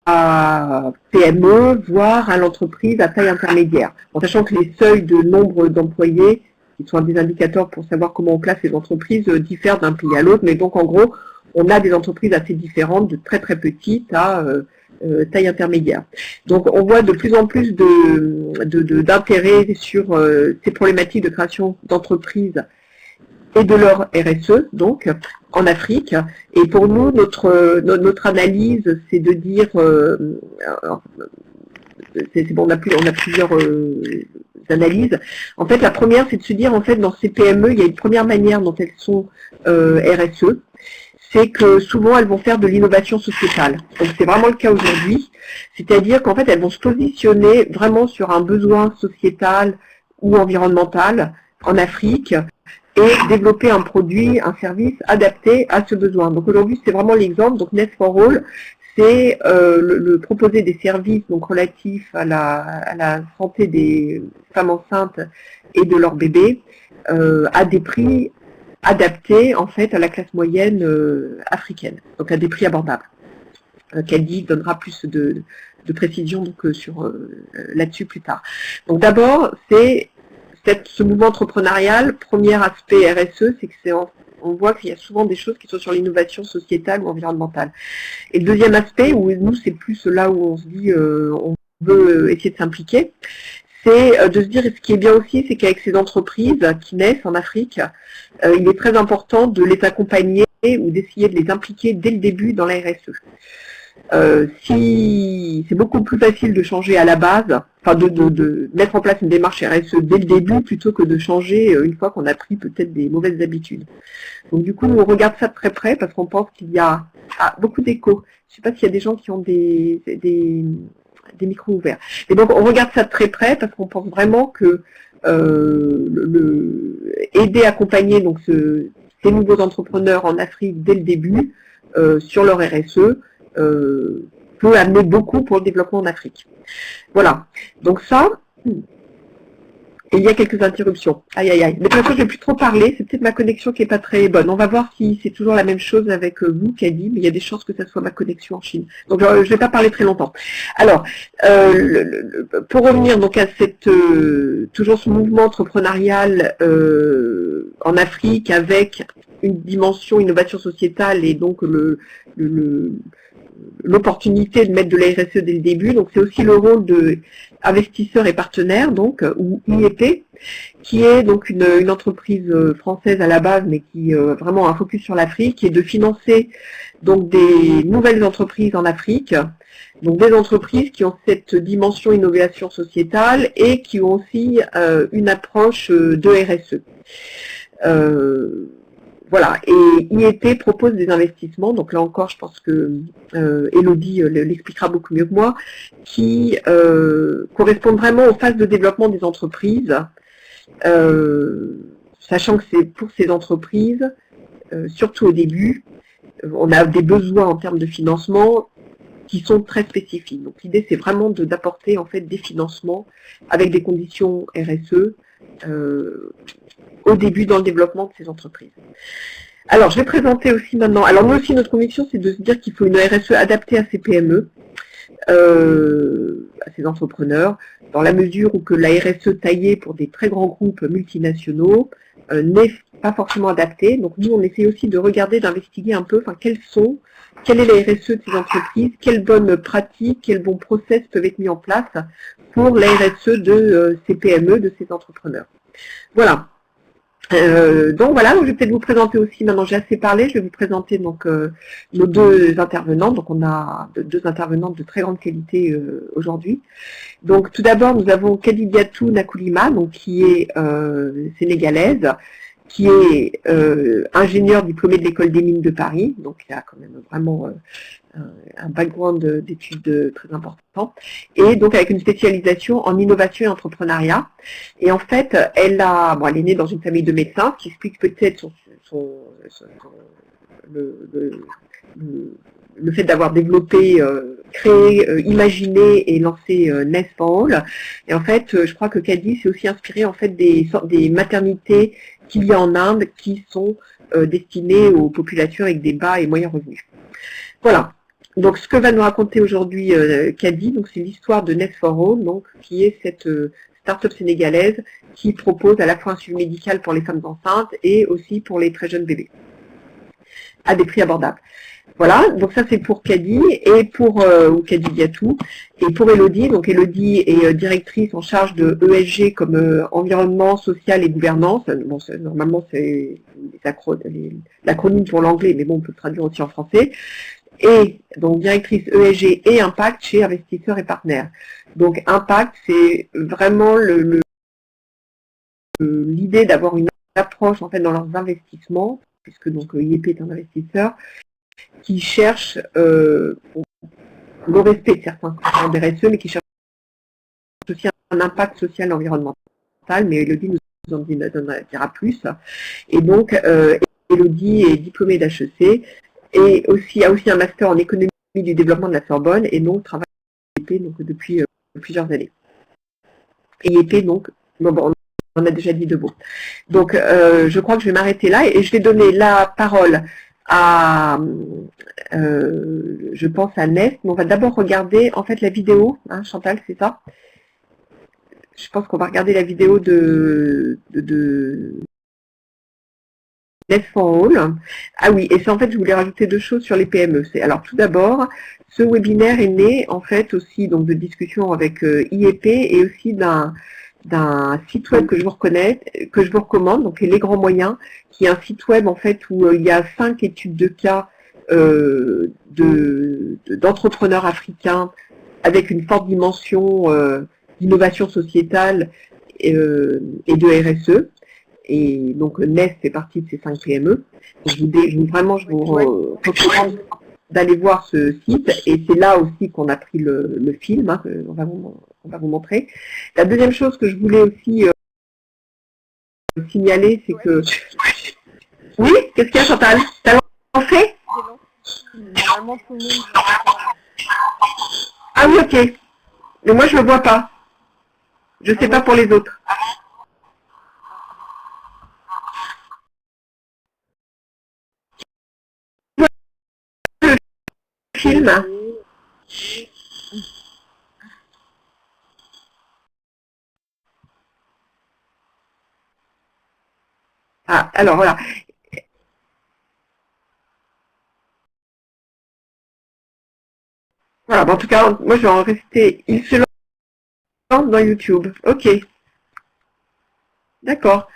PME, voire à l'entreprise à taille intermédiaire, en sachant que les seuils de nombre d'employés, qui sont des indicateurs pour savoir comment on classe les entreprises, diffèrent d'un pays à l'autre, mais donc en gros, on a des entreprises assez différentes, de très très petites à taille intermédiaire. Donc on voit de plus en plus d'intérêt sur ces problématiques de création d'entreprises et de leur RSE, donc, en Afrique. Et pour nous, notre analyse, c'est de dire, bon, on a plusieurs analyses. En fait, la première, c'est de se dire, en fait, dans ces PME, il y a une première manière dont elles sont RSE, c'est que souvent, elles vont faire de l'innovation sociétale. Donc, c'est vraiment le cas aujourd'hui. C'est-à-dire qu'en fait, elles vont se positionner vraiment sur un besoin sociétal ou environnemental en Afrique, et développer un produit, un service adapté à ce besoin. Donc aujourd'hui, c'est vraiment l'exemple. Donc Nest for All, c'est proposer des services donc relatifs à la santé des femmes enceintes et de leurs bébés à des prix adaptés en fait à la classe moyenne africaine, donc à des prix abordables. Caddy donnera plus de précision donc sur là-dessus plus tard. Donc d'abord, c'est ce mouvement entrepreneurial, premier aspect RSE, c'est que on voit qu'il y a souvent des choses qui sont sur l'innovation sociétale ou environnementale. Et le deuxième aspect, où nous c'est plus là où on se dit on veut essayer de s'impliquer, c'est de se dire, ce qui est bien aussi, c'est qu'avec ces entreprises qui naissent en Afrique, il est très important de les accompagner ou d'essayer de les impliquer dès le début dans la RSE. Si c'est beaucoup plus facile de changer à la base, enfin de mettre en place une démarche RSE dès le début plutôt que de changer une fois qu'on a pris peut-être des mauvaises habitudes. Donc du coup, on regarde ça de très près parce qu'on pense qu'il y a beaucoup d'échos. Je ne sais pas s'il y a des gens qui ont des micros ouverts. Et donc on regarde ça de très près parce qu'on pense vraiment que aider, accompagner donc ces nouveaux entrepreneurs en Afrique dès le début sur leur RSE, peut amener beaucoup pour le développement en Afrique. Voilà, donc ça, et il y a quelques interruptions. Aïe, aïe, aïe. Mais de toute façon, je ne vais plus trop parler, c'est peut-être ma connexion qui n'est pas très bonne. On va voir si c'est toujours la même chose avec vous, Caddy, mais il y a des chances que ça soit ma connexion en Chine. Donc je ne vais pas parler très longtemps. Alors, pour revenir donc à toujours ce mouvement entrepreneurial en Afrique avec une dimension innovation sociétale et donc l'opportunité de mettre de la RSE dès le début. Donc c'est aussi le rôle de investisseurs et partenaires, donc, ou IEP, qui est donc une entreprise française à la base, mais qui vraiment a un focus sur l'Afrique, et de financer donc des nouvelles entreprises en Afrique, donc des entreprises qui ont cette dimension innovation sociétale et qui ont aussi une approche de RSE. Voilà, et IEP propose des investissements, donc là encore je pense que Elodie l'expliquera beaucoup mieux que moi, qui correspondent vraiment aux phases de développement des entreprises, sachant que c'est pour ces entreprises, surtout au début, on a des besoins en termes de financement qui sont très spécifiques. Donc l'idée c'est vraiment d'apporter en fait des financements avec des conditions RSE au début dans le développement de ces entreprises. Alors, je vais présenter aussi maintenant, alors nous aussi notre conviction c'est de se dire qu'il faut une RSE adaptée à ces PME, à ces entrepreneurs, dans la mesure où que la RSE taillée pour des très grands groupes multinationaux n'est pas forcément adaptée. Donc nous on essaie aussi de regarder, d'investiguer un peu, enfin quelle est la RSE de ces entreprises, quelles bonnes pratiques, quels bons process peuvent être mis en place pour la RSE de ces PME, de ces entrepreneurs. Voilà. Donc voilà, je vais peut-être vous présenter aussi, maintenant j'ai assez parlé, je vais vous présenter donc nos deux intervenants. Donc on a deux intervenantes de très grande qualité aujourd'hui. Donc tout d'abord nous avons Kadidiatou Nakoulima, donc qui est sénégalaise, qui est ingénieure diplômée de l'école des mines de Paris, donc il a quand même vraiment un background d'études très important, et donc avec une spécialisation en innovation et entrepreneuriat. Et en fait, elle est née dans une famille de médecins, ce qui explique peut-être le fait d'avoir développé, créé, imaginé et lancé Nest for All. Et en fait, je crois que Caddy s'est aussi inspiré en fait des maternités qu'il y a en Inde qui sont destinées aux populations avec des bas et moyens revenus. Voilà. Donc, ce que va nous raconter aujourd'hui Kadi, donc c'est l'histoire de Nest for All, donc qui est cette start-up sénégalaise qui propose à la fois un suivi médical pour les femmes enceintes et aussi pour les très jeunes bébés à des prix abordables. Voilà, donc ça c'est pour Kadi et pour ou Kadi Diatou et pour Elodie. Donc Elodie est directrice en charge de ESG comme environnement social et gouvernance. Bon, normalement c'est l'acronyme pour l'anglais, mais bon on peut le traduire aussi en français. Et donc directrice ESG et impact chez investisseurs et partenaires. Donc impact, c'est vraiment l'idée d'avoir une approche en fait dans leurs investissements, puisque donc IEP est un investisseur qui cherche le respect de certains critères des RSE, mais qui cherche aussi un impact social et environnemental. Mais Elodie nous en dira plus. Et donc Elodie est diplômée d'HEC et aussi, a aussi un master en économie du développement de la Sorbonne et donc travaille à IEP donc, depuis plusieurs années. Et IEP, donc, bon, on a déjà dit deux mots. Donc, je crois que je vais m'arrêter là et je vais donner la parole à, je pense à Nest. On va d'abord regarder, en fait, la vidéo. Hein, Chantal, c'est ça? Je pense qu'on va regarder la vidéo de Nest for All. Ah oui, et c'est en fait, je voulais rajouter deux choses sur les PME. Alors, tout d'abord, ce webinaire est né, en fait, aussi donc de discussions avec IEP et aussi d'un site web que je vous recommande, donc Les Grands Moyens, qui est un site web en fait où il y a 5 études de cas d'entrepreneurs africains avec une forte dimension d'innovation sociétale et de RSE. Et donc Nest fait partie de ces 5 PME. Je vous recommande d'aller voir ce site, et c'est là aussi qu'on a pris le film, hein, on va vous montrer. La deuxième chose que je voulais aussi signaler, c'est que... Oui, qu'est-ce qu'il y a, Chantal? T'as lancé? Normalement, tout le monde. Ah oui, ok. Mais moi, je ne le vois pas. Je ne sais pas pour les autres. Le film. Ah, alors voilà. Voilà, en tout cas, moi, je vais en rester... Il se lance dans YouTube. Ok. D'accord.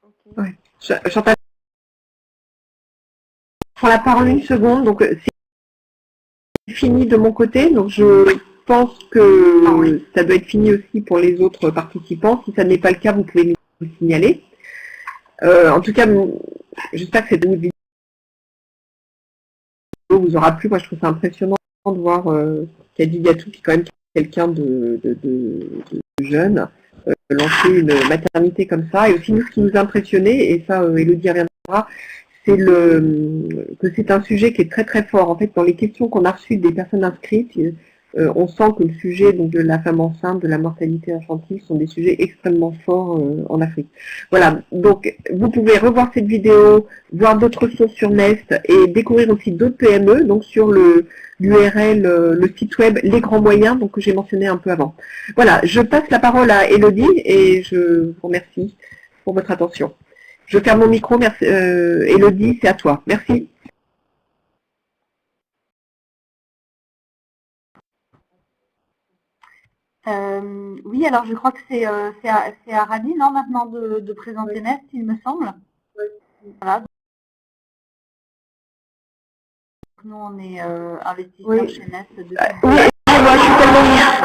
Ok. Ouais. Chantal, je prends la parole une seconde. Donc, c'est fini de mon côté. Donc, je pense que ça doit être fini aussi pour les autres participants. Si ça n'est pas le cas, vous pouvez me le signaler. En tout cas, j'espère que cette vidéo vous aura plu. Moi, je trouve ça impressionnant de voir Kadi Gatou, qui est quand même quelqu'un de jeune, lancer une maternité comme ça. Et aussi, nous, ce qui nous a impressionné, et ça, Elodie reviendra, c'est que c'est un sujet qui est très très fort. En fait, dans les questions qu'on a reçues des personnes inscrites, on sent que le sujet donc, de la femme enceinte, de la mortalité infantile, sont des sujets extrêmement forts en Afrique. Voilà, donc vous pouvez revoir cette vidéo, voir d'autres ressources sur Nest et découvrir aussi d'autres PME, donc sur l'URL, le site web Les Grands Moyens, donc, que j'ai mentionné un peu avant. Voilà, je passe la parole à Elodie et je vous remercie pour votre attention. Je ferme mon micro, merci. Elodie, c'est à toi. Merci. Oui, alors je crois que c'est à Rani, non, maintenant de présenter Nest, il me semble. Voilà. Donc, nous, on est investisseurs chez Nest depuis. Oui, moi,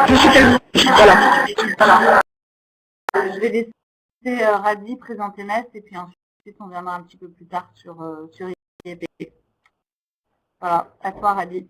je suis tellement... Voilà. Je vais laisser Radi présenter Nest et puis ensuite on viendra un petit peu plus tard sur IEP. Voilà, à toi Radi.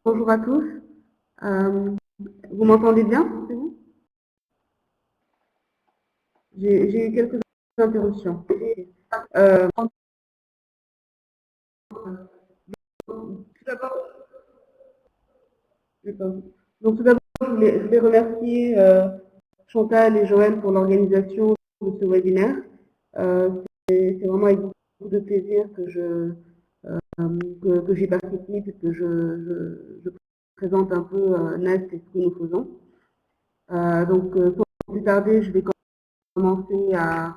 Bonjour à tous. Vous m'entendez bien? C'est bon? J'ai eu quelques interruptions. Tout d'abord, je voulais remercier Chantal et Joël pour l'organisation de ce webinaire. C'est vraiment avec beaucoup de plaisir que j'y participe et que je présente un peu Nest et ce que nous faisons. Sans plus tarder, je vais commencer à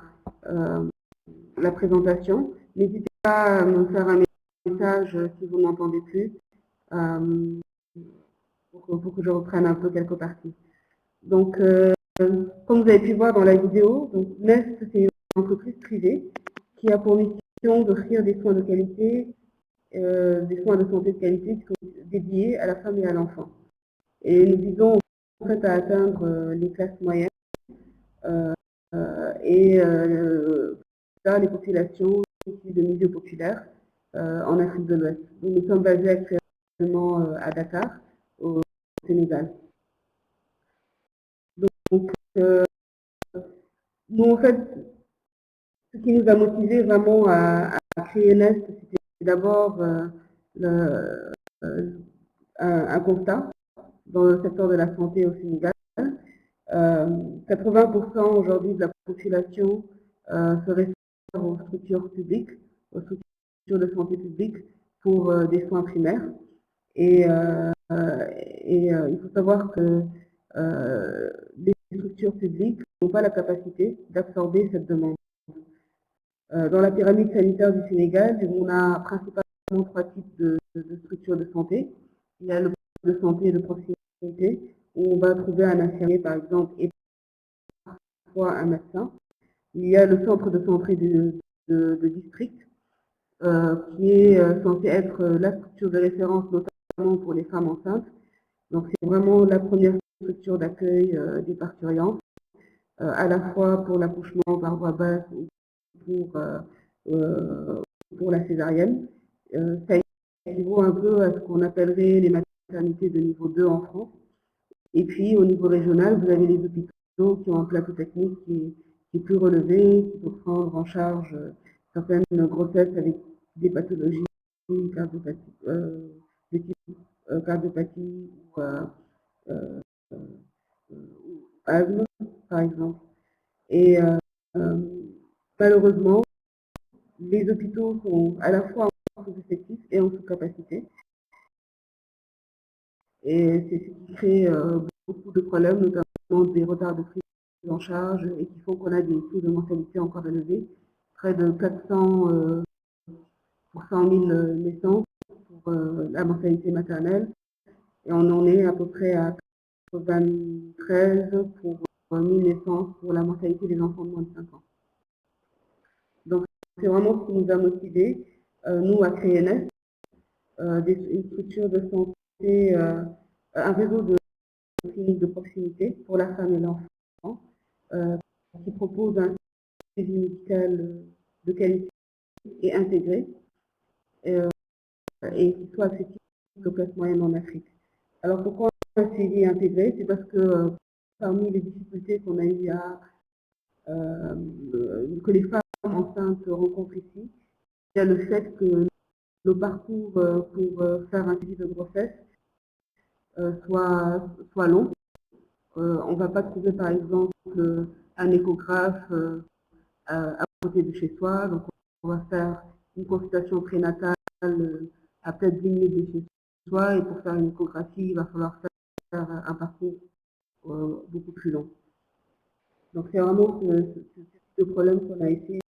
la présentation. N'hésitez pas à me faire un message si vous n'entendez plus, pour que je reprenne un peu quelques parties. Donc, comme vous avez pu voir dans la vidéo, Nest, c'est une entreprise privée qui a pour mission d'offrir des soins de qualité, des soins de santé de qualité dédiés à la femme et à l'enfant. Et nous visons en fait à atteindre les classes moyennes et les populations issues de milieux populaires en Afrique de l'Ouest. Nous sommes basés actuellement à Dakar, au Sénégal. Donc, nous, en fait, ce qui nous a motivés vraiment à créer Nest, c'était d'abord un constat dans le secteur de la santé au Sénégal. 80% aujourd'hui de la population se réfère aux structures publiques, aux structures de santé publique pour des soins primaires. Et il faut savoir que les structures publiques n'ont pas la capacité d'absorber cette demande. Dans la pyramide sanitaire du Sénégal, on a principalement trois types de structures de santé. Il y a le poste de santé de proximité, où on va trouver un infirmier, par exemple, et parfois un médecin. Il y a le centre de santé de district, qui est censé être la structure de référence, notamment pour les femmes enceintes. Donc, c'est vraiment la première structure d'accueil des parturientes, à la fois pour l'accouchement par voie basse ou pour la césarienne. Ça équivaut un peu à ce qu'on appellerait les maternités de niveau 2 en France. Et puis, au niveau régional, vous avez les hôpitaux qui ont un plateau technique qui est plus relevé, qui peut prendre en charge certaines grossesses avec des pathologies cardiopathie, de type cardiopathie ou asthme, par exemple. Et malheureusement, les hôpitaux sont à la fois sous-effectifs et en sous-capacité. Et c'est ce qui crée beaucoup de problèmes, notamment des retards de prise en charge et qui font qu'on a des taux de mortalité encore élevés, près de 400 pour 100 000 naissances pour la mortalité maternelle, et on en est à peu près à 93 pour 1000 naissances pour la mortalité des enfants de moins de 5 ans. Donc c'est vraiment ce qui nous a motivés, nous à créer NES, une structure de santé, un réseau de cliniques de proximité pour la femme et l'enfant, qui propose un suivi médical de qualité et intégré, et qui soit accessible aux classes moyennes en Afrique. Alors pourquoi un suivi intégré? C'est parce que parmi les difficultés qu'on a eu que les femmes enceintes rencontrent ici, il y a le fait que le parcours pour faire un suivi de grossesse soit long. On ne va pas trouver par exemple un échographe à côté de chez soi, donc on va faire une consultation prénatale à peut-être 10 minutes de chez soi, et pour faire une échographie, il va falloir faire un parcours beaucoup plus long. Donc c'est vraiment ce problème qu'on a essayé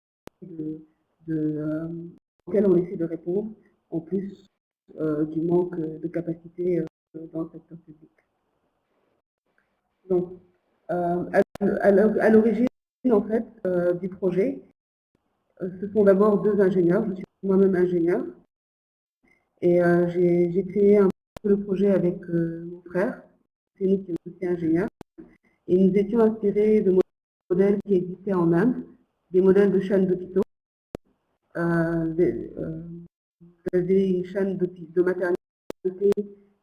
auquel on essaie de répondre, en plus du manque de capacité dans le secteur public. Donc, à l'origine, en fait, du projet, ce sont d'abord deux ingénieurs. Je suis moi-même ingénieur, et j'ai créé un peu le projet avec mon frère, c'est nous qui sommes aussi ingénieurs, et nous étions inspirés de modèles qui existaient en Inde, des modèles de chaînes d'hôpitaux. Vous avez une chaîne de maternité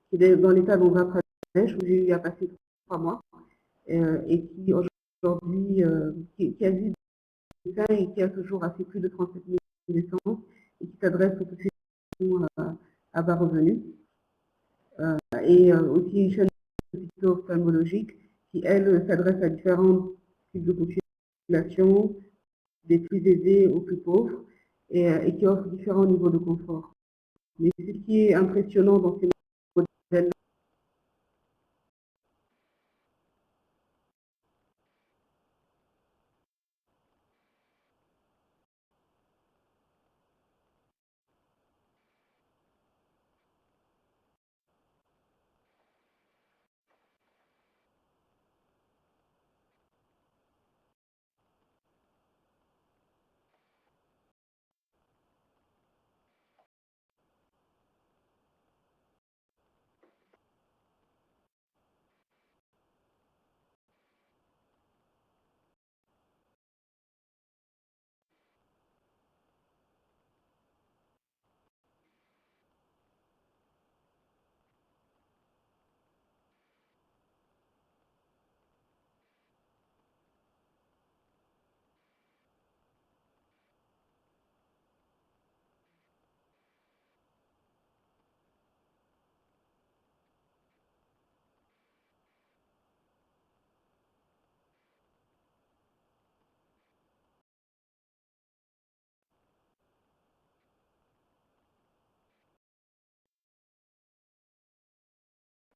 qui est dans l'état d'Andhra Pradesh, où j'ai eu à passer 3 mois, et qui aujourd'hui, qui a vu et qui à ce jour a fait plus de 37 000 naissances, et qui s'adresse aux populations à bas revenus. Et aussi une chaîne d'hôpitaux ophtalmologiques qui, elle, s'adresse à différents types de populations, des plus aisés aux plus pauvres, et qui offre différents niveaux de confort. Mais ce qui est impressionnant dans ces modèles,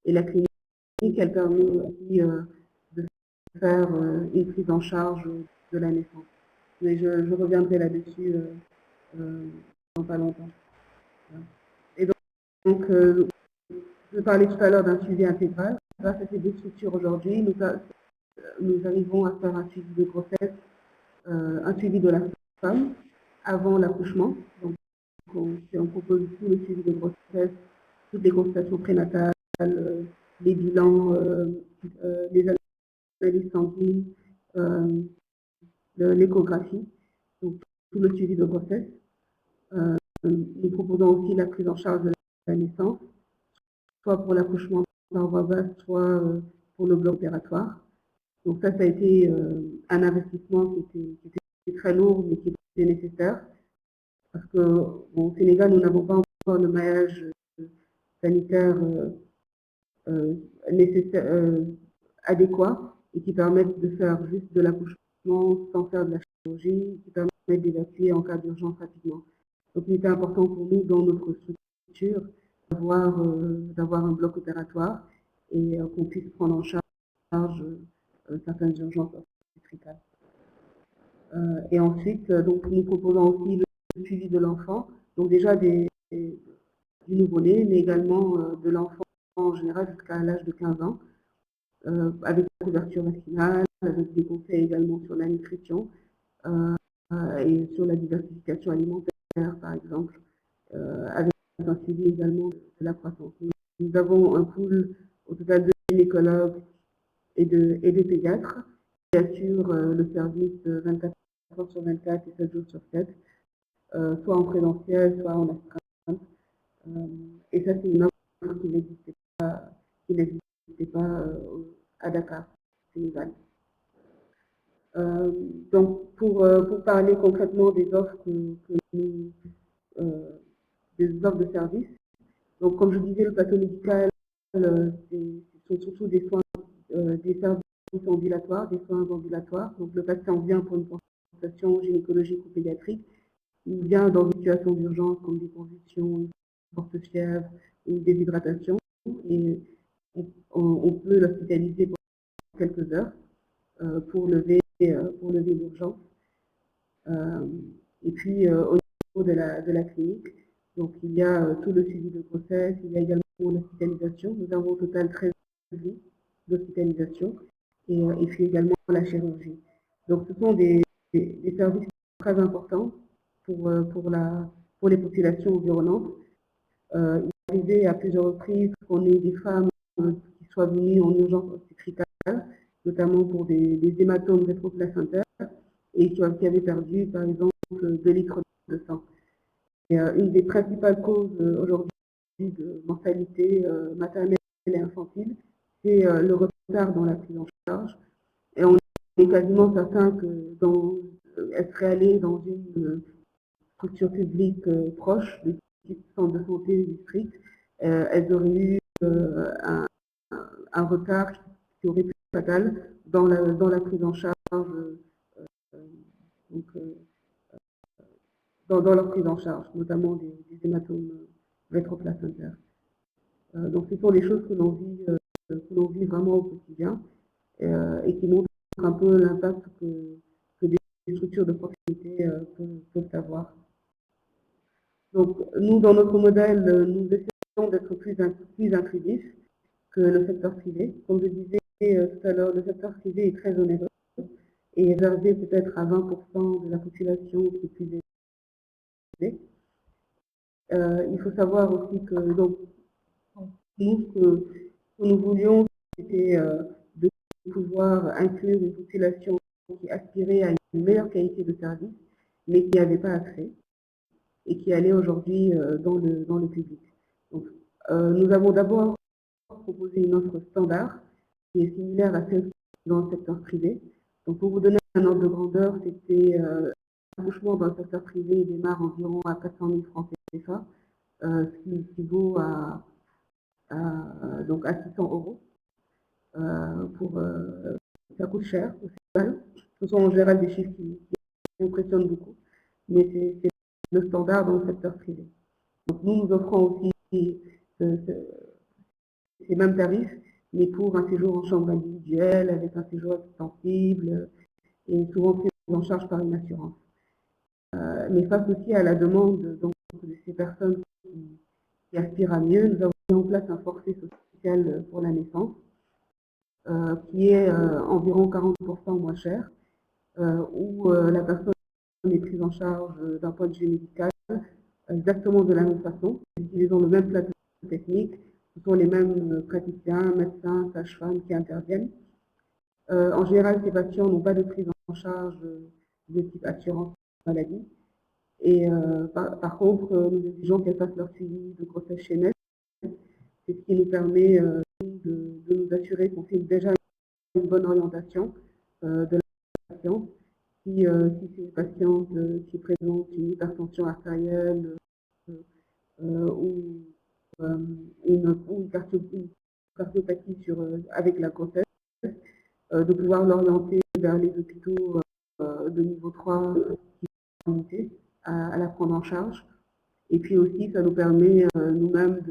et la clinique, elle permet aussi de faire une prise en charge de la naissance. Mais je reviendrai là-dessus dans pas longtemps. Et donc je parlais tout à l'heure d'un suivi intégral. Grâce à ces deux structures aujourd'hui, nous arrivons à faire un suivi de grossesse, un suivi de la femme avant l'accouchement. Donc on propose tout le suivi de grossesse, toutes les consultations prénatales, les bilans, les analyses sanguines, l'échographie, donc tout le suivi de grossesse. Nous proposons aussi la prise en charge de la naissance, soit pour l'accouchement par voie basse, soit pour le bloc opératoire. Donc ça a été un investissement qui était très lourd, mais qui était nécessaire, parce qu'au Sénégal, nous n'avons pas encore le maillage sanitaire adéquat, et qui permettent de faire juste de l'accouchement sans faire de la chirurgie, qui permettent d'évacuer en cas d'urgence rapidement. Donc il était important pour nous, dans notre structure, d'avoir un bloc opératoire et qu'on puisse prendre en charge certaines urgences obstétricales. Et ensuite, donc, nous proposons aussi le suivi de l'enfant, donc déjà du nouveau-né, mais également de l'enfant en général jusqu'à l'âge de 15 ans, avec la couverture vaccinale, avec des conseils également sur la nutrition et sur la diversification alimentaire, par exemple, avec un suivi également de la croissance. Nous avons un pool au total de gynécologues et de pédiatres qui assurent le service 24 heures sur 24 et 7 jours sur 7, soit en présentiel, soit en astreinte. Et ça, c'est une offre qui n'existait pas à Dakar, Sénégal. Donc, pour parler concrètement des offres des offres de services, donc comme je disais, le plateau médical, ce sont surtout des soins, des services ambulatoires, des soins ambulatoires. Donc le patient vient pour une consultation gynécologique ou pédiatrique, il vient dans une situation d'urgence comme des convulsions, une forte fièvre ou déshydratation, et on peut l'hospitaliser pour quelques heures pour lever l'urgence. Et puis au niveau de la clinique, donc il y a tout le suivi de grossesse, il y a également l'hospitalisation. Nous avons au total 13 lits d'hospitalisation et puis également la chirurgie. Donc ce sont des services très importants pour les populations environnantes. Il est arrivé à plusieurs reprises qu'on ait des femmes qui soient venues en urgence obstétricale, notamment pour des hématomes rétroplacentaires, et qui avaient perdu, par exemple, 2 litres de sang. Et, une des principales causes aujourd'hui de mortalité maternelle et infantile, c'est le retard dans la prise en charge. Et on est quasiment certain que elle serait allée dans une structure publique proche, des petits centres de santé district, elles auraient eu un retard qui aurait pu être fatal dans la prise en charge, donc, dans leur prise en charge, notamment des hématomes rétroplacentaires. Donc ce sont les choses que l'on vit vraiment au quotidien et qui montrent un peu l'impact que des structures de proximité peuvent avoir. Donc nous, dans notre modèle, nous essayons d'être plus intrusifs que le secteur privé. Comme je disais tout à l'heure, le secteur privé est très onéreux et est réservé peut-être à 20% de la population qui est plus élevée. Il faut savoir aussi que donc, nous, ce que nous voulions, c'était de pouvoir inclure une population qui aspirait à une meilleure qualité de service, mais qui n'avait pas accès et qui allait aujourd'hui dans le public. Donc, nous avons d'abord proposé une offre standard qui est similaire à celle dans le secteur privé. Donc, pour vous donner un ordre de grandeur, c'était l'accouchement dans le secteur privé démarre environ à 400 000 francs CFA, ce qui équivaut à 600 euros. Ça coûte cher au final. Ce sont en général des chiffres qui impressionnent beaucoup, mais c'est le standard dans le secteur privé. Donc nous offrons aussi ces mêmes tarifs, mais pour un séjour en chambre individuelle, avec un séjour extensible, et souvent pris en charge par une assurance. Mais face aussi à la demande donc, de ces personnes qui aspirent à mieux, nous avons mis en place un forfait social pour la naissance, qui est environ 40% moins cher, où la personne est prise en charge d'un point de vue médical exactement de la même façon. Ils utilisent le même plateau technique, ce sont les mêmes praticiens, médecins, sages-femmes qui interviennent. En général, ces patients n'ont pas de prise en charge de type assurance maladie. Et par contre, nous exigeons qu'elles fassent leur suivi de grossesse chez nous. C'est ce qui nous permet de nous assurer qu'on fait déjà une bonne orientation de la patiente. Si c'est une patiente qui présente une hypertension artérielle ou une cardiopathie avec la grossesse, de pouvoir l'orienter vers les hôpitaux de niveau 3 qui sont à la prendre en charge, Et puis aussi, ça nous permet nous-mêmes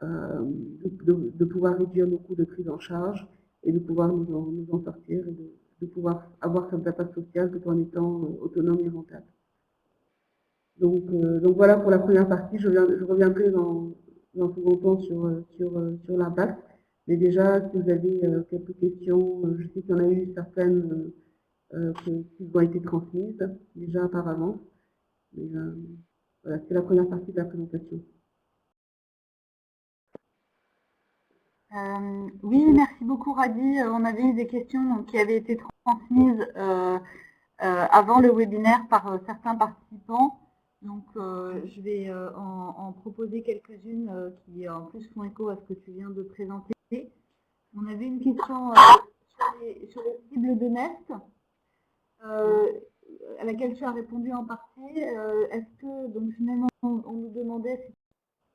de pouvoir réduire nos coûts de prise en charge et de pouvoir nous en sortir et de pouvoir avoir cette impact social tout en étant autonome et rentable. Donc voilà pour la première partie. Je reviendrai dans un second temps sur l'impact. Mais déjà, si vous avez quelques questions, je sais qu'il y en a eu certaines qui ont été transmises déjà par avance. Mais voilà, c'est la première partie de la présentation. Oui, merci beaucoup Radi. On avait eu des questions donc, qui avaient été transmises avant le webinaire par certains participants. Donc je vais en proposer quelques-unes qui en plus font écho à ce que tu viens de présenter. On avait une question sur les cibles de Nest, à laquelle tu as répondu en partie. Est-ce que, donc finalement, on nous demandait si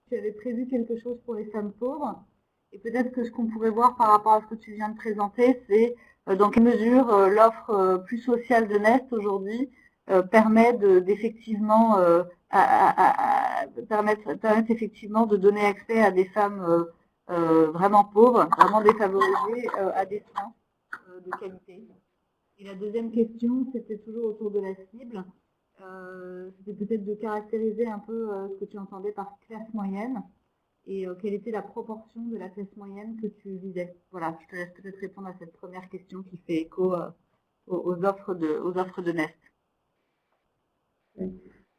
tu avais prévu quelque chose pour les femmes pauvres. Et peut-être que ce qu'on pourrait voir par rapport à ce que tu viens de présenter, c'est dans quelle mesure l'offre plus sociale de Nest aujourd'hui permet d'effectivement permettre effectivement de donner accès à des femmes vraiment pauvres, vraiment défavorisées, à des soins de qualité. Et la deuxième question, c'était toujours autour de la cible. C'était peut-être de caractériser un peu ce que tu entendais par classe moyenne et quelle était la proportion de la classe moyenne que tu visais. Voilà, je te laisse peut-être répondre à cette première question qui fait écho aux offres de Nest.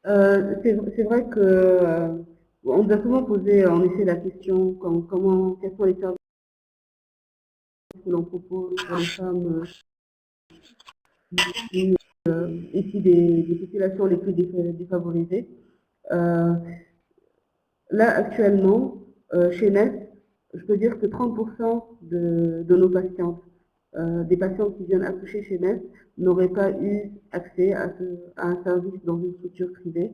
C'est vrai que on nous a souvent posé en effet la question quels sont les services que l'on propose pour les femmes issues des populations les plus défavorisées. Là, actuellement, chez Nest, je peux dire que 30% de nos patientes, des patientes qui viennent accoucher chez Nest, n'auraient pas eu accès à un service dans une structure privée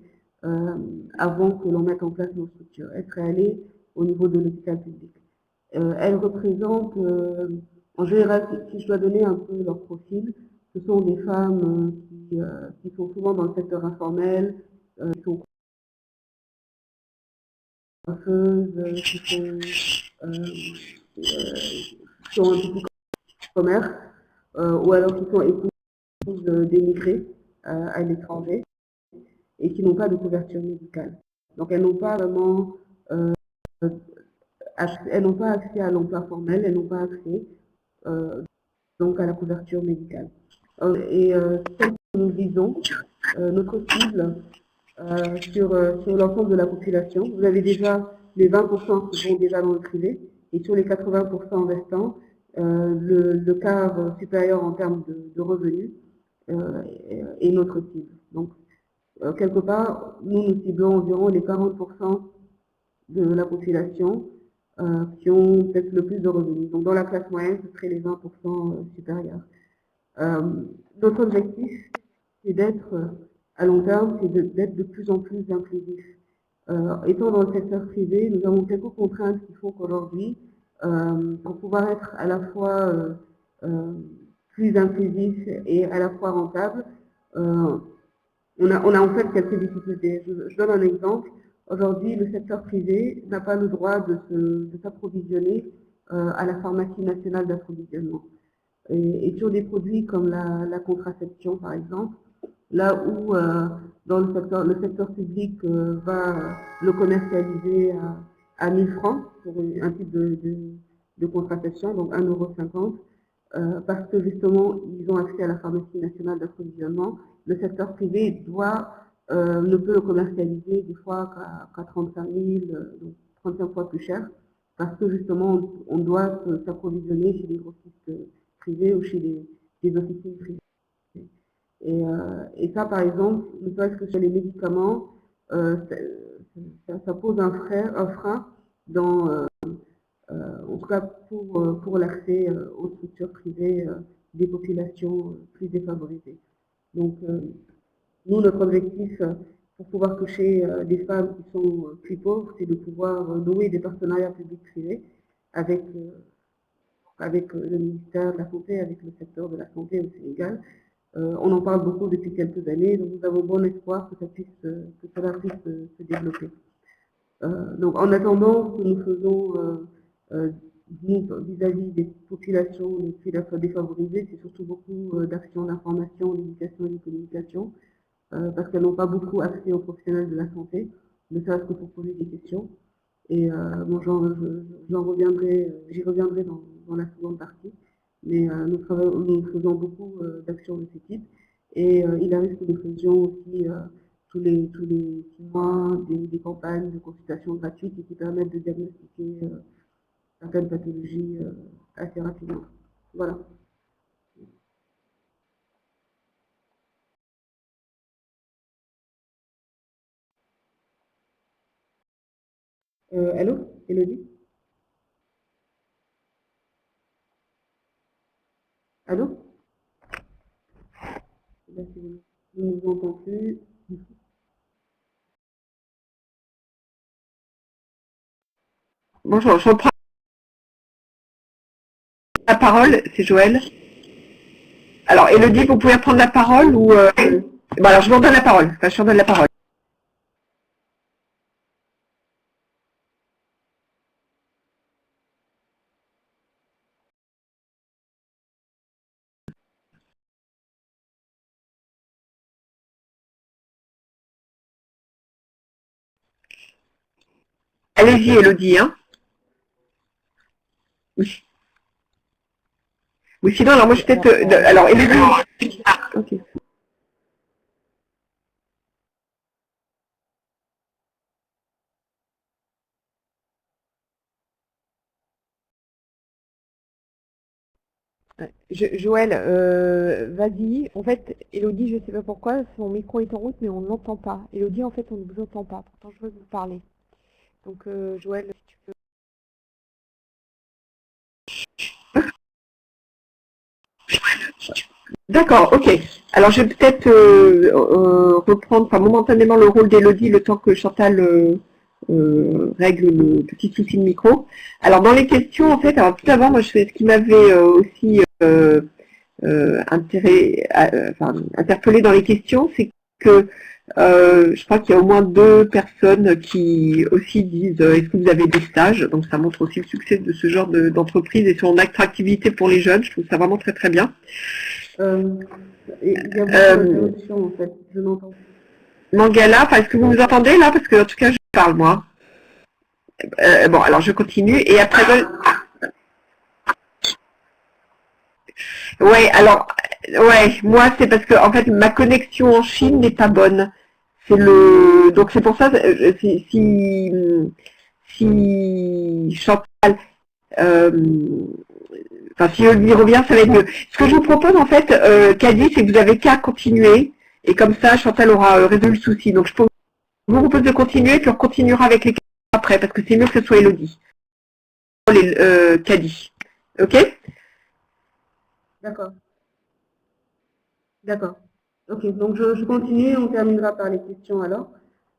avant que l'on mette en place nos structures. Elles seraient allées au niveau de l'hôpital public. Elles représentent, en général, si je dois donner un peu leur profil, ce sont des femmes qui sont souvent dans le secteur informel, qui sont coiffeuses, qui ont un petit commerce, ou alors qui sont épouses d'émigrés à l'étranger et qui n'ont pas de couverture médicale. Donc elles n'ont pas vraiment elles n'ont pas accès à l'emploi formel, elles n'ont pas accès donc à la couverture médicale. Et celle que nous visons, notre cible sur l'ensemble de la population, vous avez déjà les 20% qui vont déjà dans le privé, et sur les 80% restants, le quart supérieur en termes de revenus est notre cible. Donc, quelque part, nous ciblons environ les 40% de la population qui ont peut-être le plus de revenus. Donc, dans la classe moyenne, ce serait les 20% supérieurs. Notre objectif, c'est d'être, à long terme, c'est d'être de plus en plus inclusif. Étant dans le secteur privé, nous avons quelques contraintes qui font qu'aujourd'hui, pour pouvoir être à la fois plus inclusif et à la fois rentable, on a en fait quelques difficultés. Je donne un exemple. Aujourd'hui, le secteur privé n'a pas le droit de s'approvisionner à la pharmacie nationale d'approvisionnement. Et sur des produits comme la contraception, par exemple, là où dans le secteur public va le commercialiser à 1000 francs pour un type de contraception, donc 1,50 €, parce que justement, ils ont accès à la pharmacie nationale d'approvisionnement, le secteur privé ne peut le commercialiser des fois qu'à 35 000, donc 35 fois plus cher, parce que justement, on doit s'approvisionner chez les grossistes privés ou chez les officines privées. Et ça, par exemple, ne serait-ce que sur les médicaments, ça pose un frein dans, en tout cas pour l'accès aux structures privées des populations plus défavorisées. Donc, nous, notre objectif, pour pouvoir toucher des femmes qui sont plus pauvres, c'est de pouvoir nouer des partenariats publics-privés avec le ministère de la Santé, avec le secteur de la santé au Sénégal, On en parle beaucoup depuis quelques années, donc nous avons bon espoir que cela puisse se développer. Donc en attendant, ce que nous faisons vis-à-vis des populations les plus défavorisées, c'est surtout beaucoup d'actions d'information, d'éducation et de communication, parce qu'elles n'ont pas beaucoup accès aux professionnels de la santé, ne serait-ce que pour poser des questions. Et bon, j'y reviendrai dans la seconde partie, mais nous faisons beaucoup d'actions de ce type, et il arrive que nous faisions aussi tous les 6 mois des campagnes de consultation gratuites et qui permettent de diagnostiquer certaines pathologies assez rapidement. Voilà. Allô, Elodie? Allô? Je ne vous entends plus. Bonjour, je reprends la parole, c'est Joël. Alors, Elodie, vous pouvez prendre la parole ou... Bon, alors, je vous donne la parole. Enfin, je vous donne la parole. Allez-y, Elodie, hein. Oui. Oui, sinon, alors moi, je vais peut-être... alors, Elodie... Ah, ok. Joël, vas-y. En fait, Elodie, je ne sais pas pourquoi, son micro est en route, mais on ne l'entend pas. Elodie, en fait, on ne vous entend pas. Pourtant, je veux vous parler. Donc, Joël, si tu peux... D'accord, ok. Alors, je vais peut-être reprendre momentanément le rôle d'Elodie le temps que Chantal règle le petit souci de micro. Alors, dans les questions, en fait, alors tout d'abord, moi, ce qui m'avait aussi interpellé dans les questions, c'est que je crois qu'il y a au moins 2 personnes qui aussi disent est-ce que vous avez des stages? Donc ça montre aussi le succès de ce genre d'entreprise et son attractivité pour les jeunes. Je trouve ça vraiment très très bien. Il y a beaucoup d'interruptions en fait, je m'entends. Mangala, est-ce que vous nous entendez là? Parce que en tout cas je parle moi. Bon, alors je continue et après... Ouais, alors, ouais, moi c'est parce que en fait ma connexion en Chine n'est pas bonne. Donc c'est pour ça si Chantal, si Olivier revient, ça va être mieux. Ce que je vous propose en fait, Caddy, c'est que vous avez qu'à continuer et comme ça Chantal aura résolu le souci. Donc je vous propose de continuer puis on continuera avec les questions après parce que c'est mieux que ce soit Elodie. Caddy, ok? D'accord. D'accord. Ok, donc je continue, on terminera par les questions alors.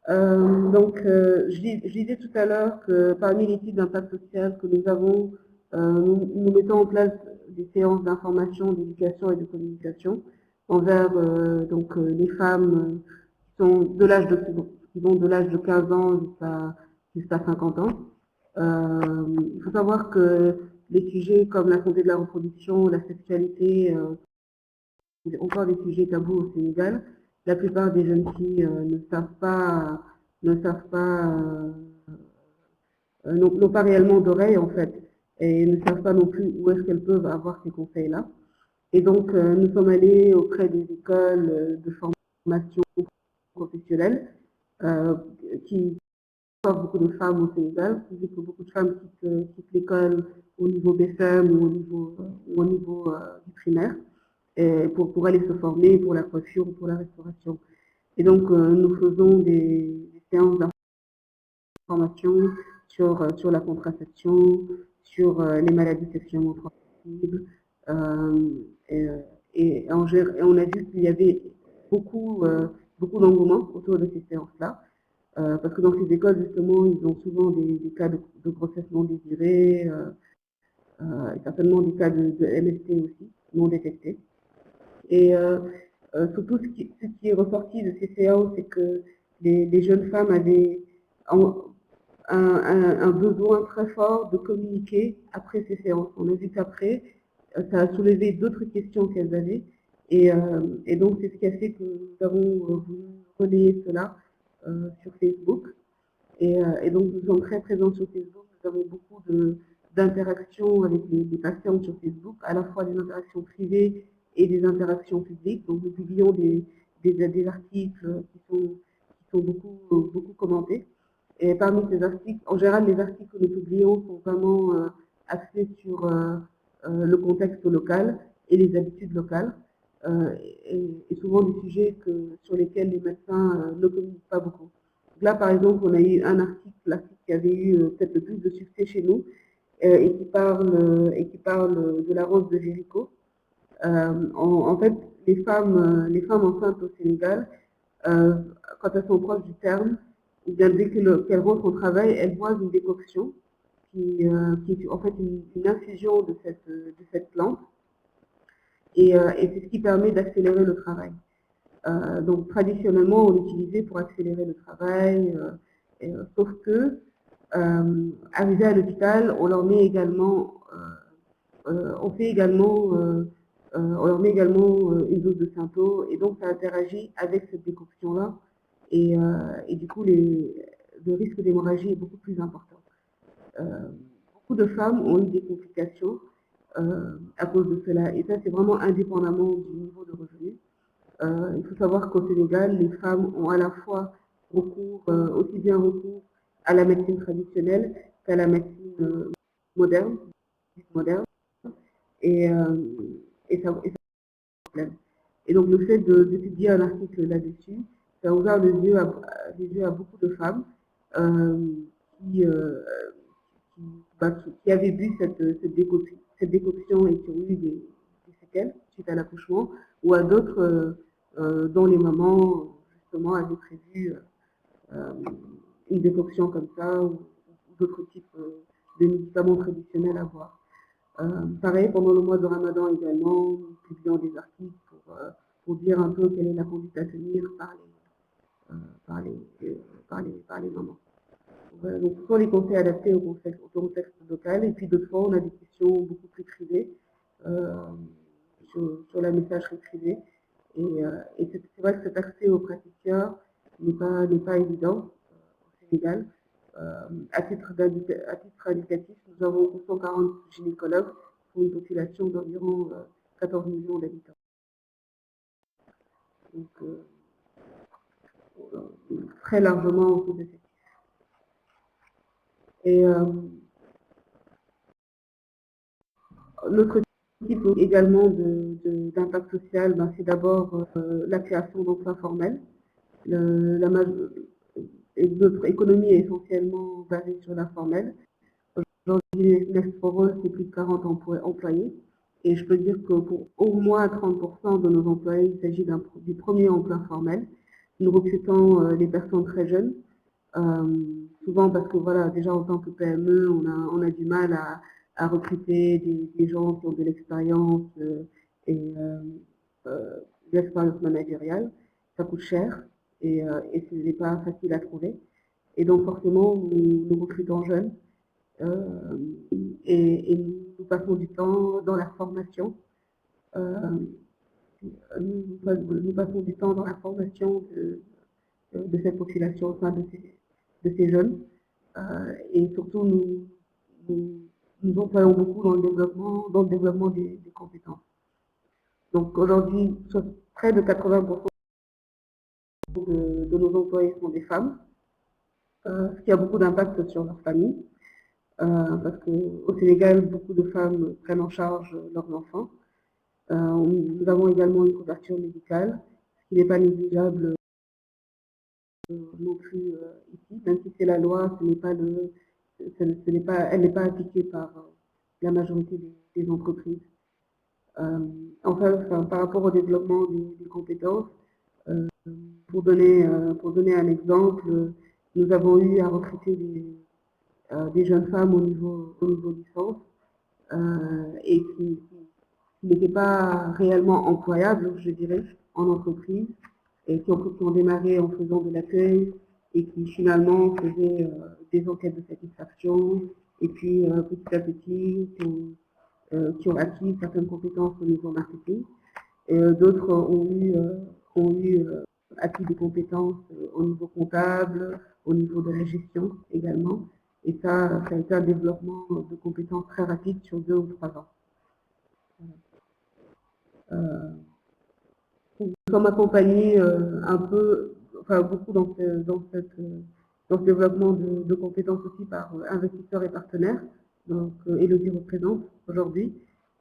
Je disais tout à l'heure que parmi les types d'impact social que nous avons, nous mettons en place des séances d'information, d'éducation et de communication envers les femmes qui vont de l'âge de 15 ans jusqu'à 50 ans. Il faut savoir que les sujets comme la santé de la reproduction, la sexualité, encore des sujets tabous au Sénégal. La plupart des jeunes filles n'ont pas réellement d'oreilles en fait, et ne savent pas non plus où est-ce qu'elles peuvent avoir ces conseils-là. Et donc, nous sommes allés auprès des écoles de formation professionnelle qui forment beaucoup de femmes au Sénégal, qui dit que beaucoup de femmes quittent l'école au niveau BFM ou au niveau du primaire pour aller se former pour la coiffure ou pour la restauration. Et donc, nous faisons des séances d'information sur la contraception, sur les maladies sexuellement transmissibles. Et on a vu qu'il y avait beaucoup d'engouement autour de ces séances-là. Parce que dans ces écoles, justement, ils ont souvent des cas de grossesse non désirée, et certainement des cas de MST aussi, non détectés. Et Surtout, ce qui est ressorti de ces séances, c'est que les jeunes femmes avaient un besoin très fort de communiquer après ces séances. On a vu qu'après, ça a soulevé d'autres questions qu'elles avaient. Et donc, c'est ce qui a fait que nous avons voulu relayer cela sur Facebook. Et donc, nous sommes très présents sur Facebook. Nous avons beaucoup d'interactions avec les patients sur Facebook, à la fois des interactions privées et des interactions publiques. Donc, nous publions des articles qui sont beaucoup commentés. Et parmi ces articles, en général, les articles que nous publions sont vraiment axés sur le contexte local et les habitudes locales, et souvent des sujets sur lesquels les médecins ne communiquent pas beaucoup. Là, par exemple, on a eu un article, l'article qui avait eu peut-être le plus de succès chez nous, et qui parle de la rose de Jéricho. En fait, les femmes enceintes au Sénégal, quand elles sont proches du terme, ou bien dès qu'elles rentrent au travail, elles boivent une décoction qui est en fait une infusion de cette plante, et c'est ce qui permet d'accélérer le travail. Donc traditionnellement, on l'utilisait pour accélérer le travail, sauf que, arrivé à l'hôpital, on leur met également, on leur met également une dose de Synto, et donc ça interagit avec cette décoction-là, et du coup, le risque d'hémorragie est beaucoup plus important. Beaucoup de femmes ont eu des complications à cause de cela, et ça, c'est vraiment indépendamment du niveau de revenu. Il faut savoir qu'au Sénégal, les femmes ont à la fois aussi bien recours à la médecine traditionnelle qu'à la médecine moderne, et, ça pose problème. Et donc le fait de publier un article là-dessus, ça a ouvert les yeux à beaucoup de femmes qui, qui avaient bu cette décoction et qui ont eu des séquelles suite à l'accouchement, ou à d'autres dont les mamans, justement, avaient prévu une décoction comme ça, ou d'autres types de médicaments traditionnels à boire. Pareil, pendant le mois de Ramadan également, nous publions des articles pour dire un peu quelle est la conduite à tenir par les mamans. Voilà, donc, ce sont les conseils adaptés au contexte local, et puis d'autres fois, on a des questions beaucoup plus privées sur la messagerie privée. Et c'est vrai que cet accès aux praticiens n'est pas évident au Sénégal. À titre indicatif, nous avons 240 gynécologues pour une population d'environ 14 millions d'habitants. Donc, très largement sous-effectif. Et l'autre type également d'impact social, c'est d'abord la création d'emplois formels. Notre économie est essentiellement basée sur l'informel. Aujourd'hui, Next for All, c'est plus de 40 employés. Et je peux dire que pour au moins 30% de nos employés, il s'agit du premier emploi formel. Nous recrutons des personnes très jeunes, souvent parce que voilà, déjà en tant que PME, on a du mal à recruter des gens qui ont de l'expérience et de l'expérience managériale. Ça coûte cher et ce n'est pas facile à trouver. Et donc forcément, nous recrutons jeunes et nous passons du temps dans la formation. Nous passons du temps dans la formation de cette population, enfin de ces jeunes. Et surtout, nous employons beaucoup dans le développement des compétences. Donc aujourd'hui, près de 80% de nos employés sont des femmes, ce qui a beaucoup d'impact sur leur famille, parce qu'au Sénégal, beaucoup de femmes prennent en charge leurs enfants. Nous avons également une couverture médicale, ce qui n'est pas négligeable non plus ici, même si c'est la loi, elle n'est pas appliquée par la majorité des entreprises. Enfin, par rapport au développement des compétences, pour donner un exemple, nous avons eu à recruter des jeunes femmes au niveau licence et qui n'étaient pas réellement employables, je dirais, en entreprise et qui ont démarré en faisant de l'accueil et qui finalement faisaient des enquêtes de satisfaction et puis petit à petit qui ont acquis certaines compétences au niveau marketing. D'autres ont eu acquis des compétences au niveau comptable, au niveau de la gestion également. Et ça a été un développement de compétences très rapide sur 2 ou 3 ans. Nous sommes accompagnés un peu, enfin beaucoup dans ce développement de compétences aussi par investisseurs et partenaires. Donc Elodie représente aujourd'hui.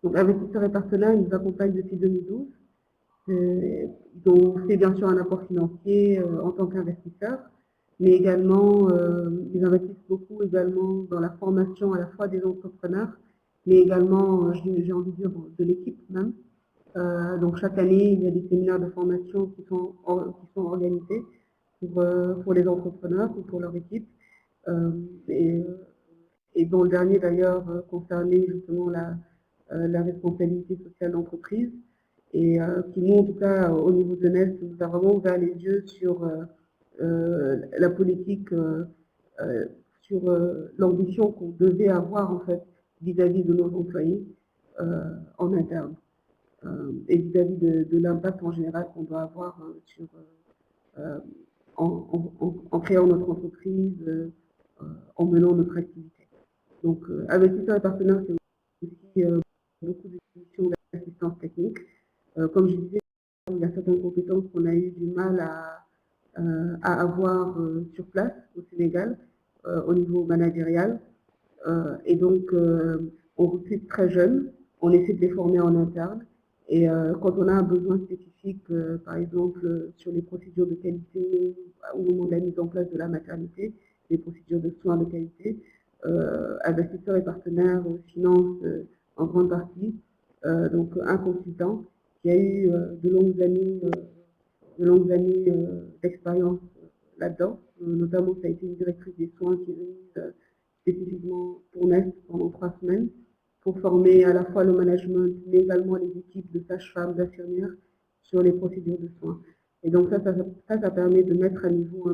Donc investisseurs et partenaires, ils nous accompagnent depuis 2012. Ils ont fait bien sûr un apport financier en tant qu'investisseurs, mais également ils investissent beaucoup également dans la formation à la fois des entrepreneurs, mais également, j'ai envie de dire, de l'équipe même. Donc chaque année, il y a des séminaires de formation qui sont organisés pour les entrepreneurs ou pour leur équipe. Et dont le dernier d'ailleurs concernait justement la responsabilité sociale d'entreprise. Et qui nous, en tout cas, au niveau de NEST, nous a vraiment ouvert les yeux sur la politique, sur l'ambition qu'on devait avoir en fait vis-à-vis de nos employés en interne. Et vis-à-vis de l'impact en général qu'on doit avoir sur, en créant notre entreprise, en menant notre activité. Donc, investisseurs et partenaires, c'est aussi beaucoup de missions d'assistance technique. Comme je disais, il y a certaines compétences qu'on a eu du mal à avoir sur place au Sénégal, au niveau managérial. Et donc, on recrute très jeunes, on essaie de les former en interne. Et quand on a un besoin spécifique, par exemple sur les procédures de qualité au moment de la mise en place de la maternité, les procédures de soins de qualité, investisseurs et partenaires financent en grande partie donc un consultant qui a eu de longues années d'expérience là-dedans. Notamment, ça a été une directrice des soins qui est venue spécifiquement pour NEST pendant 3 semaines pour former à la fois le management, mais également les équipes de sages-femmes, d'infirmières sur les procédures de soins. Et donc ça permet de mettre à niveau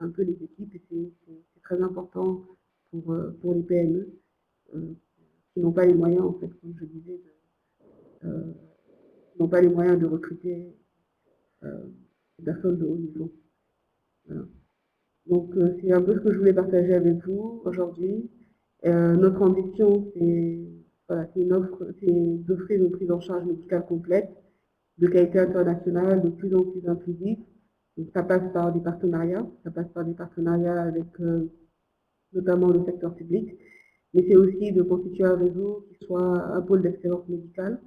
un peu les équipes, et c'est très important pour les PME qui n'ont pas les moyens, en fait, comme je disais, n'ont pas les moyens de recruter des personnes de haut niveau. Voilà. Donc c'est un peu ce que je voulais partager avec vous aujourd'hui. Notre ambition, c'est d'offrir une prise en charge médicale complète, de qualité internationale, de plus en plus inclusive. Donc, ça passe par des partenariats, avec notamment le secteur public, mais c'est aussi de constituer un réseau qui soit un pôle d'excellence médicale,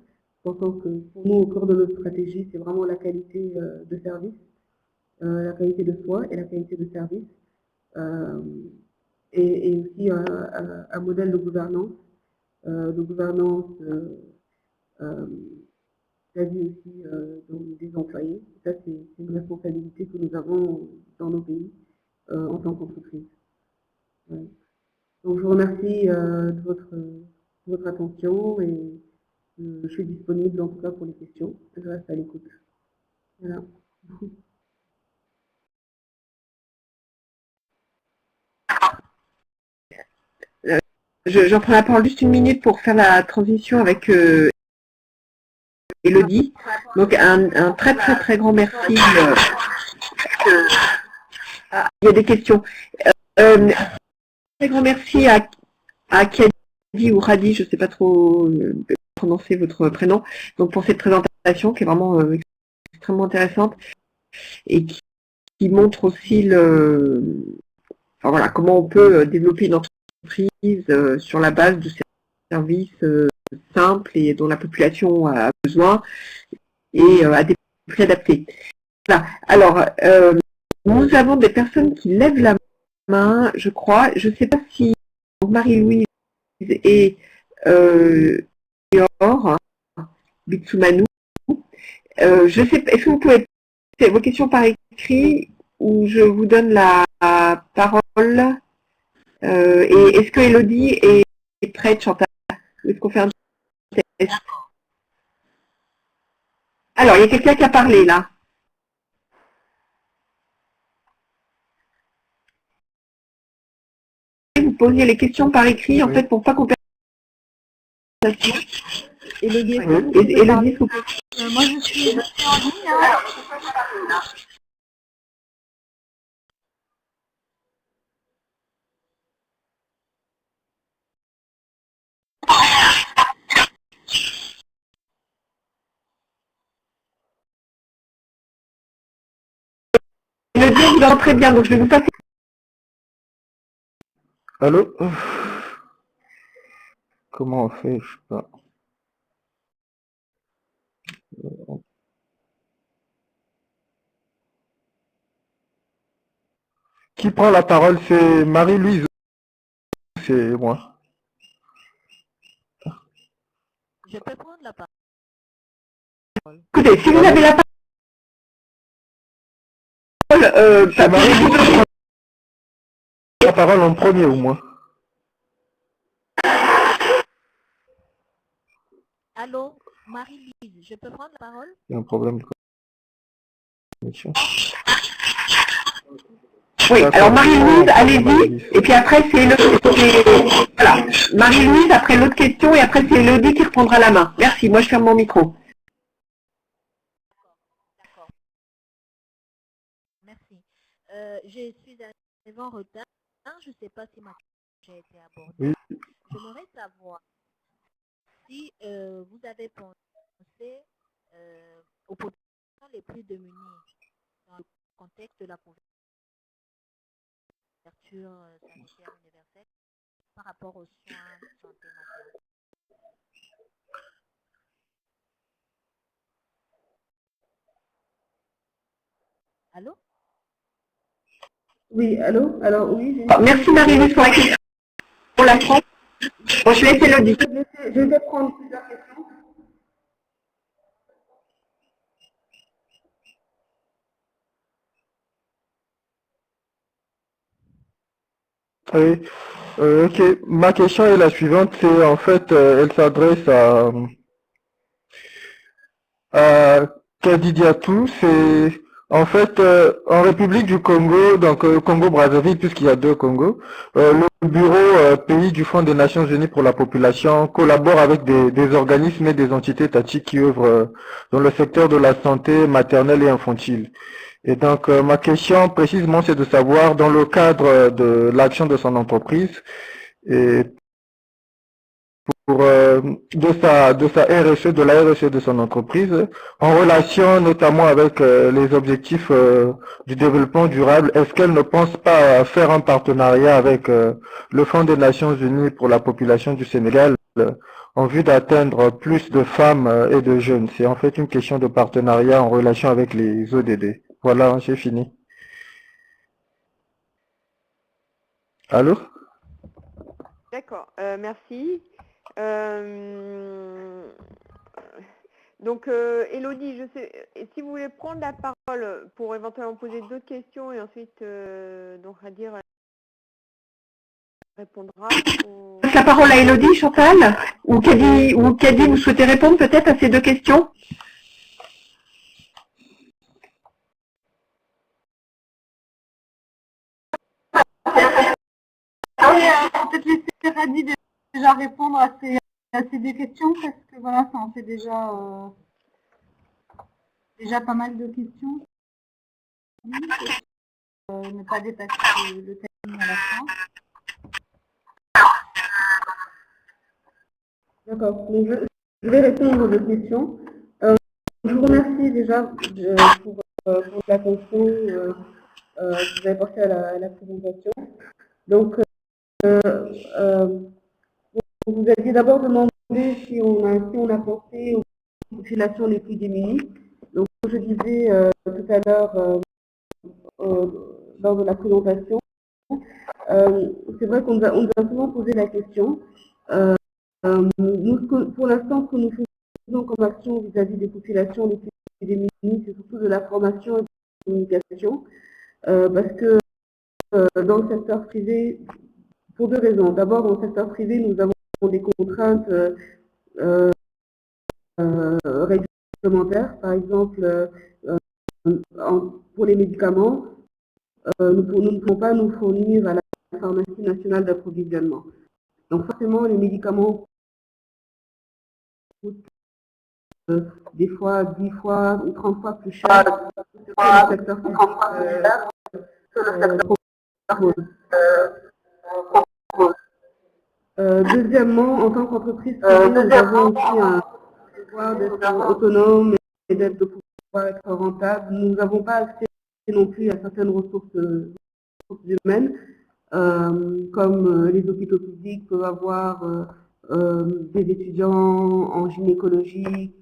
pensant que pour nous, au cœur de notre stratégie, c'est vraiment la qualité de service, la qualité de soins et la qualité de service, et aussi un modèle de gouvernance vis-à-vis aussi des employés. Ça, c'est une responsabilité que nous avons dans nos pays en tant qu'entreprise. Ouais. Donc, je vous remercie de votre attention et je suis disponible en tout cas pour les questions. Je reste à l'écoute. Voilà. J'en prends la parole juste une minute pour faire la transition avec Elodie. Donc un très très très grand merci. Il y a des questions. Très grand merci à Kiadi ou Radi, je ne sais pas trop prononcer votre prénom, donc pour cette présentation qui est vraiment extrêmement intéressante et qui montre aussi enfin, voilà, comment on peut développer une entreprise sur la base de services simples et dont la population a besoin et à des prix adaptés. Voilà. Alors, nous avons des personnes qui lèvent la main, je crois. Je ne sais pas si Marie-Louise et Lior Bitsumanou. Je sais pas, est-ce que vous pouvez vos questions par écrit ou je vous donne la parole et est-ce que Elodie est prête, Chantal? Est-ce qu'on fait un test? Alors, il y a quelqu'un qui a parlé là. posiez les questions par écrit, en fait, pour pas qu'on perde la conversation. Élodie, est-ce Oui. que vous pouvez Élodie, parler s'il vous plaît. Moi, je suis en ligne. Hein. Élodie, je vous entends très bien, donc je vais vous passer. Allô? Comment on fait? Je sais pas. Qui prend la parole? C'est Marie-Louise ou c'est moi? Je peux prendre la parole. Écoutez, si vous avez la parole, C'est Marie-Louise qui prend la parole en premier ou moi? Allô, Marie-Lise, je peux prendre la parole? Il y a un problème de connexion. Oui, D'accord, alors Marie-Louise, allez-y, Marie-Louise. et puis après c'est voilà, Marie-Louise, après l'autre question, et après c'est Élodie qui reprendra la main. Merci, moi je ferme mon micro. D'accord. Merci. Je suis arrivée en retard. Je ne sais pas si ma question a été abordée. Oui. J'aimerais savoir si vous avez pensé aux populations les plus démunies dans le contexte de la couverture sanitaire universelle par rapport aux soins de santé maternelle. Allô? Oui, allô? Alors oui, Merci Marie-Louise pour la question. Pour la France, bon, je laisse Élodie. je vais prendre plusieurs questions. Oui. Ok, ma question est la suivante, c'est en fait, elle s'adresse à Kadidiatou, c'est en fait en République du Congo, donc Congo-Brazzaville, puisqu'il y a deux Congos, le bureau pays du Fonds des Nations Unies pour la population collabore avec des organismes et des entités étatiques qui œuvrent dans le secteur de la santé maternelle et infantile. Et donc ma question précisément c'est de savoir dans le cadre de l'action de son entreprise et pour de sa RSE, de la RSE de son entreprise, en relation notamment avec les objectifs du développement durable, est-ce qu'elle ne pense pas à faire un partenariat avec le Fonds des Nations Unies pour la population du Sénégal en vue d'atteindre plus de femmes et de jeunes? C'est en fait une question de partenariat en relation avec les ODD. Voilà, j'ai fini. Allô? D'accord, merci. Donc, Élodie, je sais, si vous voulez prendre la parole pour éventuellement poser d'autres questions et ensuite, donc, Radir répondra. Je passe la parole à Élodie, Chantal, ou Kadi, vous souhaitez répondre peut-être à ces deux questions? Peut-être laisser Radi déjà répondre à ces deux questions, parce que voilà, ça en fait déjà pas mal de questions. Ne pas dépasser le timing à la fin. D'accord, donc je vais répondre aux deux questions. Je vous remercie déjà pour l'attention que vous avez portée à la présentation. Donc, vous aviez d'abord demandé si on a pensé aux populations les plus démunies. Donc, comme je disais tout à l'heure lors de la présentation, c'est vrai qu'on nous a souvent posé la question. Nous, pour l'instant, ce que nous faisons comme action vis-à-vis des populations les plus démunies, c'est surtout de la formation et de la communication, parce que dans le secteur privé, pour deux raisons. D'abord, dans le secteur privé, nous avons des contraintes réglementaires, par exemple, pour les médicaments, nous ne pouvons pas nous fournir à la pharmacie nationale d'approvisionnement. Donc forcément, les médicaments coûtent des fois 10 fois ou 30 fois plus cher que ce que le secteur public propose. Deuxièmement, en tant qu'entreprise privée, nous avons aussi un devoir d'être autonome et d'être de pouvoir être rentable. Nous n'avons pas accès non plus à certaines ressources humaines, comme les hôpitaux publics peuvent avoir des étudiants en gynécologie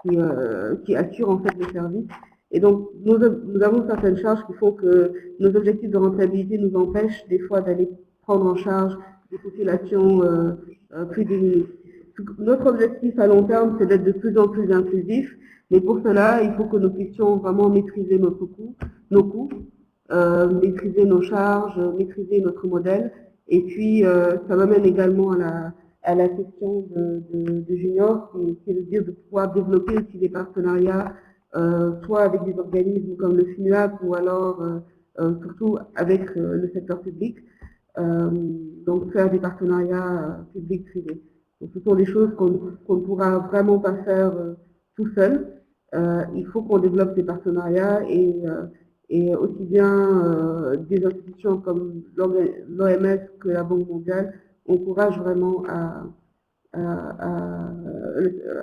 qui assurent en fait les services. Et donc, nous avons certaines charges qui font que nos objectifs de rentabilité nous empêchent des fois d'aller prendre en charge des populations plus démunies. Notre objectif à long terme, c'est d'être de plus en plus inclusif, mais pour cela, il faut que nous puissions vraiment maîtriser nos coûts, maîtriser nos charges, maîtriser notre modèle. Et puis, ça m'amène également à la question de Junior, qui est de dire de pouvoir développer aussi des partenariats, soit avec des organismes comme le FINUAP ou alors surtout avec le secteur public. Donc faire des partenariats publics-privés. Donc ce sont des choses qu'on ne pourra vraiment pas faire tout seul. Il faut qu'on développe des partenariats et aussi bien des institutions comme l'OMS que la Banque mondiale encouragent vraiment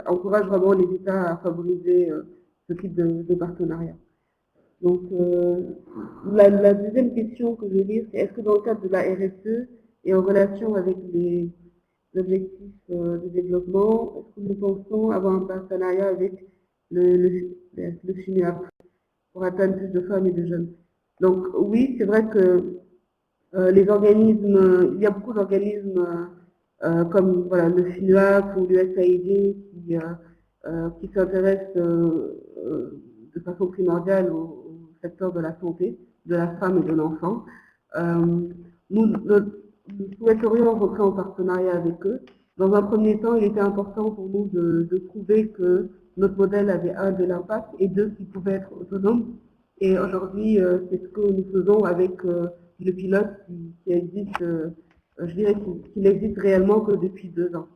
encouragent vraiment les États à favoriser ce type de partenariat. Donc, la deuxième question que je vais lire, c'est est-ce que dans le cadre de la RSE et en relation avec les objectifs de développement, est-ce que nous pensons avoir un partenariat avec le FINUAP pour atteindre plus de femmes et de jeunes? Donc, oui, c'est vrai que les organismes, il y a beaucoup d'organismes comme voilà, le FINUAP ou l'USAID qui s'intéressent de façon primordiale au secteur de la santé, de la femme et de l'enfant. Nous souhaiterions rentrer en partenariat avec eux. Dans un premier temps, il était important pour nous de prouver que notre modèle avait un, de l'impact et deux, qu'il pouvait être autonome. Et aujourd'hui, c'est ce que nous faisons avec le pilote qui existe, je dirais qu'il n'existe réellement que depuis 2 ans.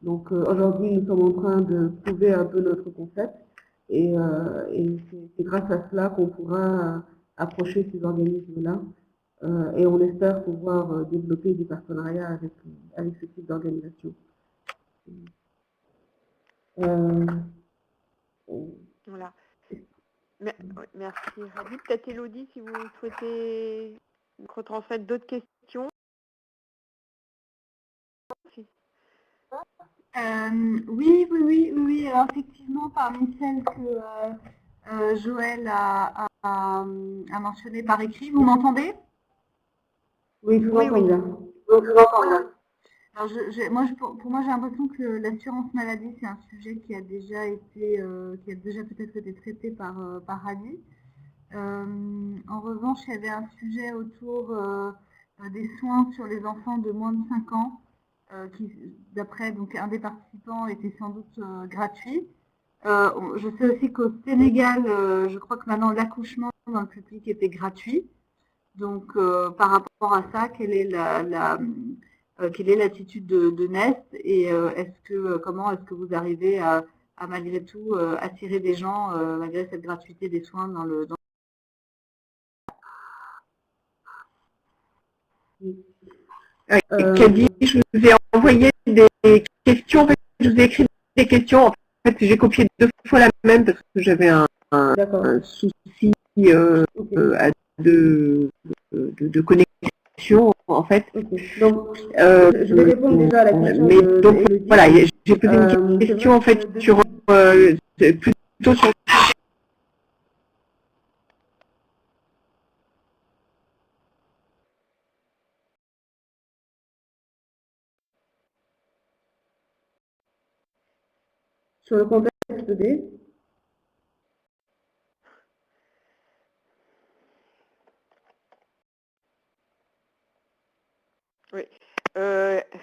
Donc aujourd'hui, nous sommes en train de prouver un peu notre concept et c'est grâce à cela qu'on pourra approcher ces organismes-là et on espère pouvoir développer des partenariats avec ce type d'organisation. Voilà. Merci Ravi. Peut-être Élodie, si vous souhaitez retransmettre d'autres questions. Oui. Alors effectivement, parmi celles que Joël a mentionnées par écrit, vous m'entendez? Oui, je vous entends bien. Alors, pour moi, j'ai l'impression que l'assurance maladie, c'est un sujet qui a déjà peut-être été traité par Ravi. En revanche, il y avait un sujet autour des soins sur les enfants de moins de 5 ans, qui, d'après donc un des participants, était sans doute gratuit. Je sais aussi qu'au Sénégal, je crois que maintenant l'accouchement dans le public était gratuit. Donc, par rapport à ça, quelle est l'attitude de Nest et comment est-ce que vous arrivez à malgré tout attirer des gens malgré cette gratuité des soins dans le Caddy, je vous ai envoyé des questions, en fait, je vous ai écrit des questions, en fait j'ai copié 2 fois la même parce que j'avais un souci de connexion en fait. Donc, je vais répondre déjà à la question mais donc d'Élodie. voilà, j'ai posé une question en fait sur plutôt sur le contexte des... Oui.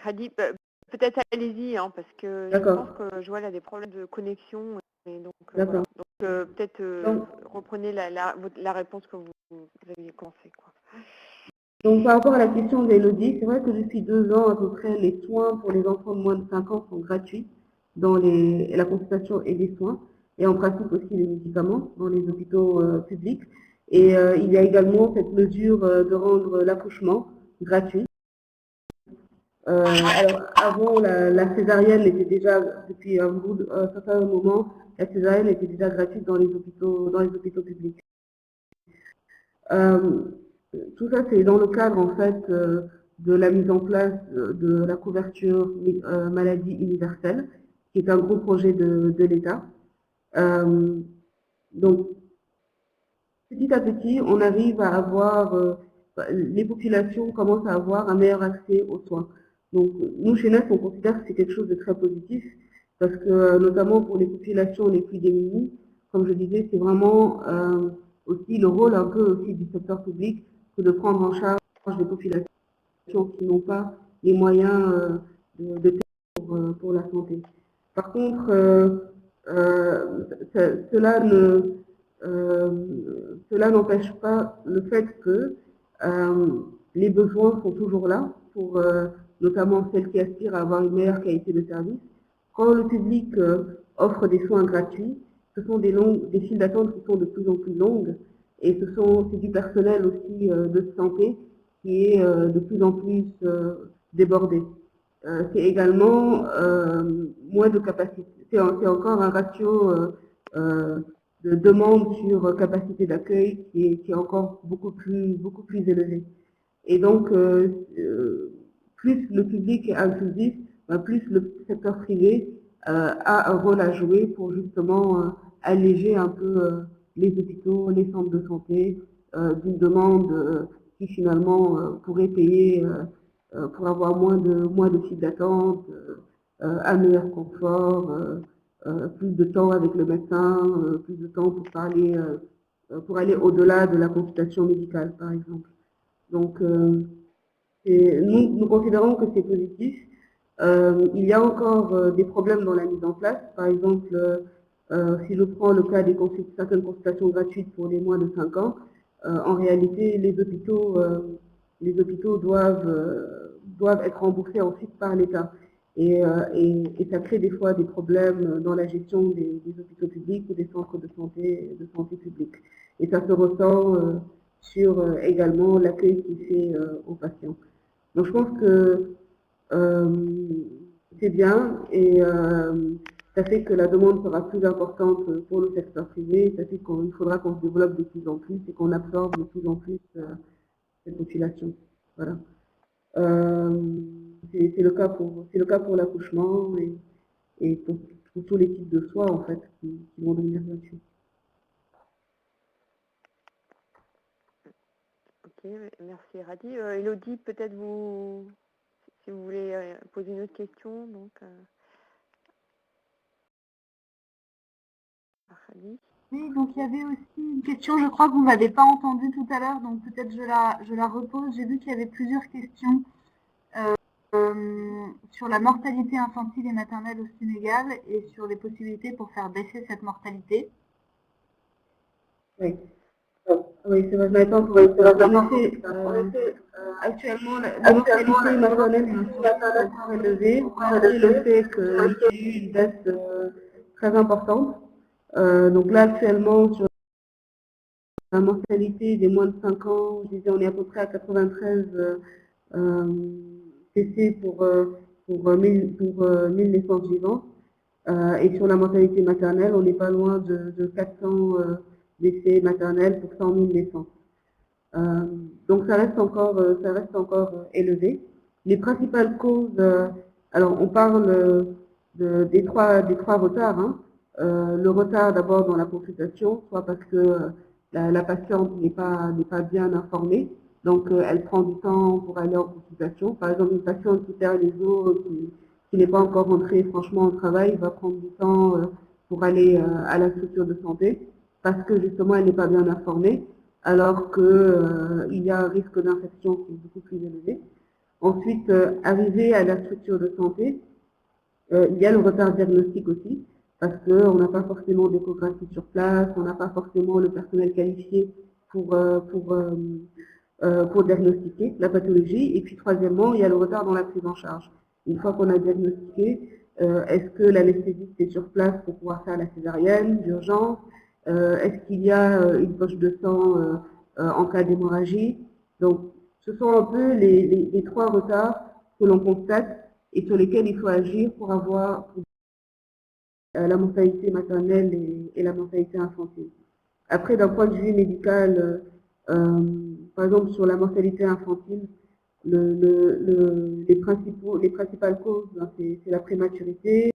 Hadi, peut-être allez-y, hein, parce que je pense que Joël a des problèmes de connexion. Et donc, voilà. Donc peut-être reprenez la réponse que vous aviez commencé. Quoi. Donc, par rapport à la question d'Élodie, c'est vrai que depuis 2 ans à peu près, les soins pour les enfants de moins de 5 ans sont gratuits dans la consultation et les soins, et en pratique aussi les médicaments dans les hôpitaux publics. Et il y a également cette mesure de rendre l'accouchement gratuit. Alors, avant, la césarienne était déjà, depuis un certain moment, la césarienne était déjà gratuite dans les hôpitaux publics. Tout ça, c'est dans le cadre, en fait, de la mise en place de la couverture maladie universelle, qui est un gros projet de l'État. Donc, petit à petit, on arrive à avoir, les populations commencent à avoir un meilleur accès aux soins. Donc, nous, chez NES, on considère que c'est quelque chose de très positif, parce que, notamment pour les populations les plus démunies, comme je disais, c'est vraiment aussi le rôle un peu aussi du secteur public que de prendre en charge des populations qui n'ont pas les moyens de payer pour la santé. Par contre, cela n'empêche pas le fait que les besoins sont toujours là, pour notamment celles qui aspirent à avoir une meilleure qualité de service. Quand le public offre des soins gratuits, ce sont des files d'attente qui sont de plus en plus longues, et c'est du personnel aussi de santé qui est de plus en plus débordé. C'est également moins de capacité, c'est encore un ratio de demande sur capacité d'accueil qui est encore beaucoup plus élevé. Et donc, plus le public est inclusif, plus le secteur privé a un rôle à jouer pour justement alléger un peu les hôpitaux, les centres de santé d'une demande qui finalement pourrait payer pour avoir moins de files d'attente, un meilleur confort, plus de temps avec le médecin, plus de temps pour aller au-delà de la consultation médicale, par exemple. Donc, nous considérons que c'est positif. Il y a encore des problèmes dans la mise en place. Par exemple, si je prends le cas des certaines consultations gratuites pour les moins de 5 ans, en réalité, les hôpitaux doivent être remboursés ensuite par l'État. Et ça crée des fois des problèmes dans la gestion des hôpitaux publics ou des centres de santé publics. Et ça se ressent sur également l'accueil qui fait aux patients. Donc je pense que c'est bien, et ça fait que la demande sera plus importante pour le secteur privé, ça fait qu'il faudra qu'on se développe de plus en plus et qu'on absorbe de plus en plus cette population. Voilà. C'est le cas pour l'accouchement et pour tous les types de soins en fait qui vont devenir gratuits. Ok, merci Radi. Élodie, peut-être si vous voulez poser une autre question, donc Radi. Oui, donc il y avait aussi une question, je crois que vous ne m'avez pas entendu tout à l'heure, donc peut-être je la repose. J'ai vu qu'il y avait plusieurs questions sur la mortalité infantile et maternelle au Sénégal et sur les possibilités pour faire baisser cette mortalité. Oui. Oui, c'est vrai, je n'avais pas encore été là. En effet, actuellement, la mortalité maternelle est encore élevée, malgré le fait qu'il y a eu une baisse très importante. Donc là, actuellement, sur la mortalité des moins de 5 ans, je disais, on est à peu près à 93 décès pour 1000 naissances vivantes. Et sur la mortalité maternelle, on n'est pas loin de 400 décès maternels pour 100 000 naissances. Donc ça reste encore élevé. Les principales causes, alors on parle des trois retards. Hein. Le retard d'abord dans la consultation, soit parce que la patiente n'est pas bien informée, donc elle prend du temps pour aller en consultation. Par exemple, une patiente qui perd les os, qui n'est pas encore rentrée franchement au travail, va prendre du temps pour aller à la structure de santé, parce que justement elle n'est pas bien informée, alors qu'il y a un risque d'infection qui est beaucoup plus élevé. Ensuite, arriver à la structure de santé, il y a le retard diagnostique aussi, parce qu'on n'a pas forcément d'échographie sur place, on n'a pas forcément le personnel qualifié pour pour diagnostiquer la pathologie. Et puis troisièmement, il y a le retard dans la prise en charge. Une fois qu'on a diagnostiqué, est-ce que l'anesthésiste est sur place pour pouvoir faire la césarienne d'urgence? Est-ce qu'il y a une poche de sang en cas d'hémorragie? Donc, ce sont un peu les trois retards que l'on constate et sur lesquels il faut agir pour avoir la mortalité maternelle et la mortalité infantile. Après, d'un point de vue médical, par exemple sur la mortalité infantile, les principales causes, ben, c'est la prématurité.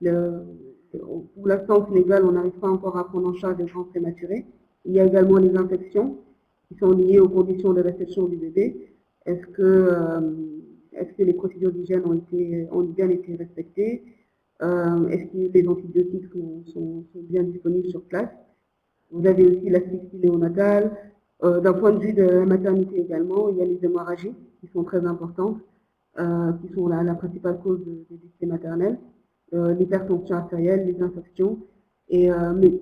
Pour l'instant, au Sénégal, on n'arrive pas encore à prendre en charge les gens prématurés. Il y a également les infections qui sont liées aux conditions de réception du bébé. Est-ce que les procédures d'hygiène ont bien été respectées? Est-ce que les antibiotiques sont bien disponibles sur place? Vous avez aussi l'asphyxie néonatale. D'un point de vue de la maternité également, il y a les hémorragies qui sont très importantes, qui sont la principale cause des décès maternels, l'hypertension artérielle, les infections. Mais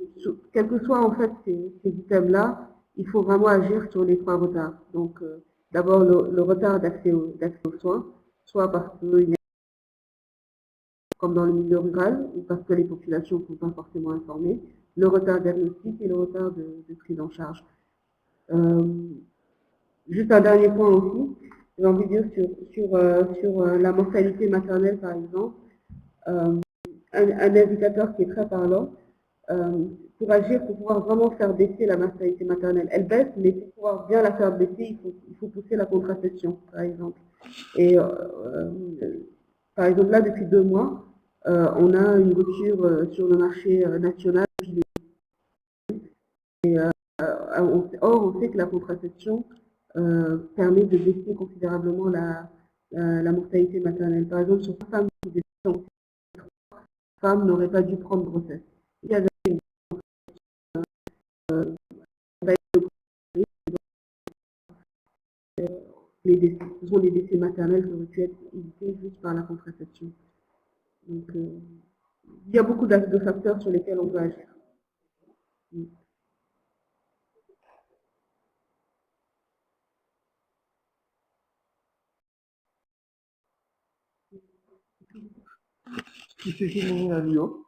quels que soient en fait ces items-là, il faut vraiment agir sur les trois retards. Donc, d'abord le retard d'accès aux soins, soit parce qu'il comme dans le milieu rural, ou parce que les populations ne sont pas forcément informées, le retard diagnostique et le retard de prise en charge. Juste un dernier point aussi, j'ai envie de dire sur la mortalité maternelle par exemple, un indicateur qui est très parlant, pour agir, pour pouvoir vraiment faire baisser la mortalité maternelle. Elle baisse, mais pour pouvoir bien la faire baisser, il faut pousser la contraception, par exemple. Et par exemple, là, depuis 2 mois, on a une rupture sur le marché national. Or, on sait que la contraception permet de baisser considérablement la mortalité maternelle. Par exemple, sur une femme qui décède, femme n'aurait pas dû prendre grossesse. Il y a ce sont les décès maternels qui auraient pu être évités juste par la contraception. Donc, il y a beaucoup de facteurs sur lesquels on peut agir. Qui c'est qui est venu à Lyon?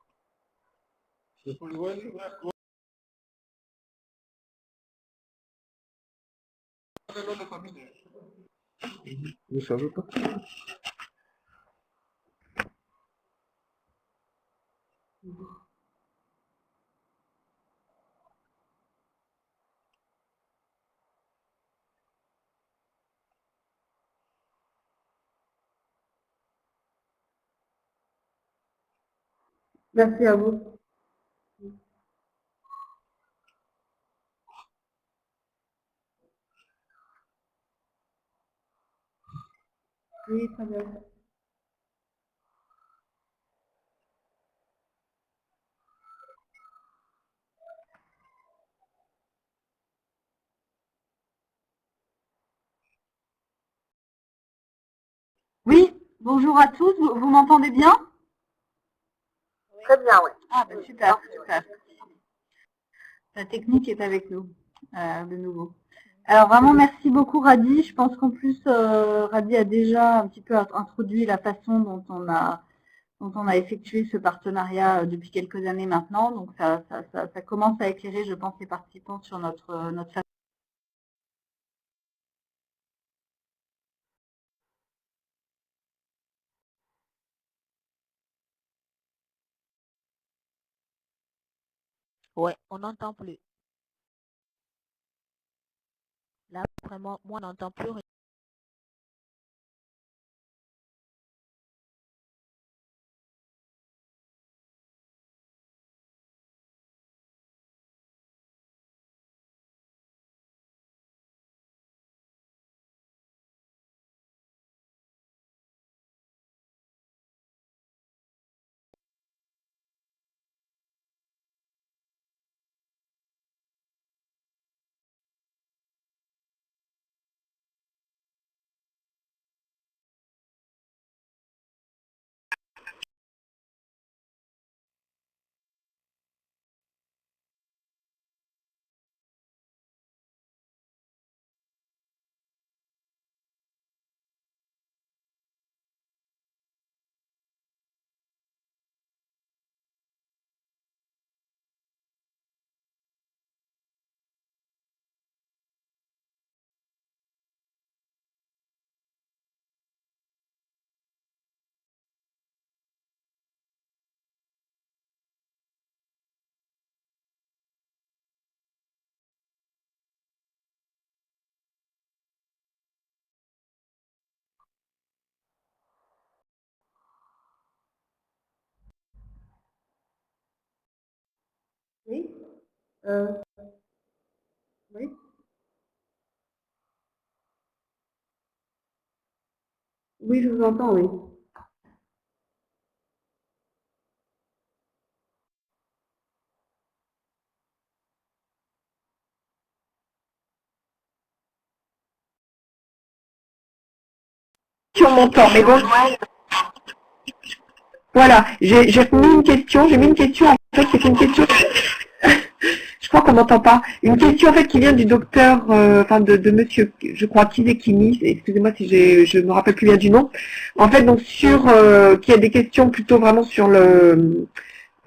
Vous savez pas? Merci à vous. Oui, très bien. Oui, bonjour à tous, vous m'entendez bien? Très bien, oui. Ah, ben super, super. La technique est avec nous, de nouveau. Alors vraiment, merci beaucoup Radi. Je pense qu'en plus, Radi a déjà un petit peu introduit la façon dont on a effectué ce partenariat depuis quelques années maintenant. Donc ça commence à éclairer, je pense, les participants sur notre façon. Ouais, on n'entend plus. Là, vraiment, moi, on n'entend plus rien. Oui. Oui, je vous entends, oui. Si on m'entend, mais bon. Voilà, j'ai mis une question, en fait, c'est une question, je crois qu'on m'entend pas, une question en fait qui vient du docteur, enfin de monsieur, je crois, Kizekini, excusez-moi si je me rappelle plus bien du nom, en fait, donc sur, qui a des questions plutôt vraiment sur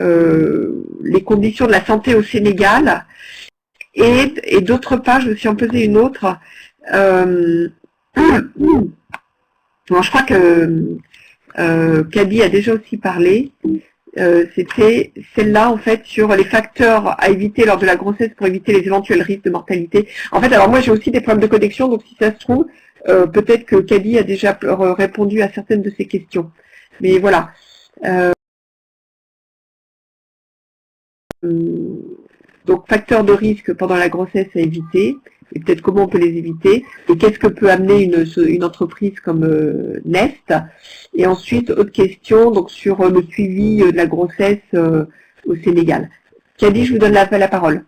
les conditions de la santé au Sénégal, et d'autre part, je me suis en posé une autre, bon, je crois que Kadi a déjà aussi parlé. C'était celle-là en fait sur les facteurs à éviter lors de la grossesse pour éviter les éventuels risques de mortalité. En fait, alors moi j'ai aussi des problèmes de connexion, donc si ça se trouve, peut-être que Kadi a déjà répondu à certaines de ces questions. Mais voilà. Donc facteurs de risque pendant la grossesse à éviter, et peut-être comment on peut les éviter, et qu'est-ce que peut amener une entreprise comme Nest. Et ensuite, autre question donc sur le suivi de la grossesse au Sénégal. Kadi, je vous donne la parole.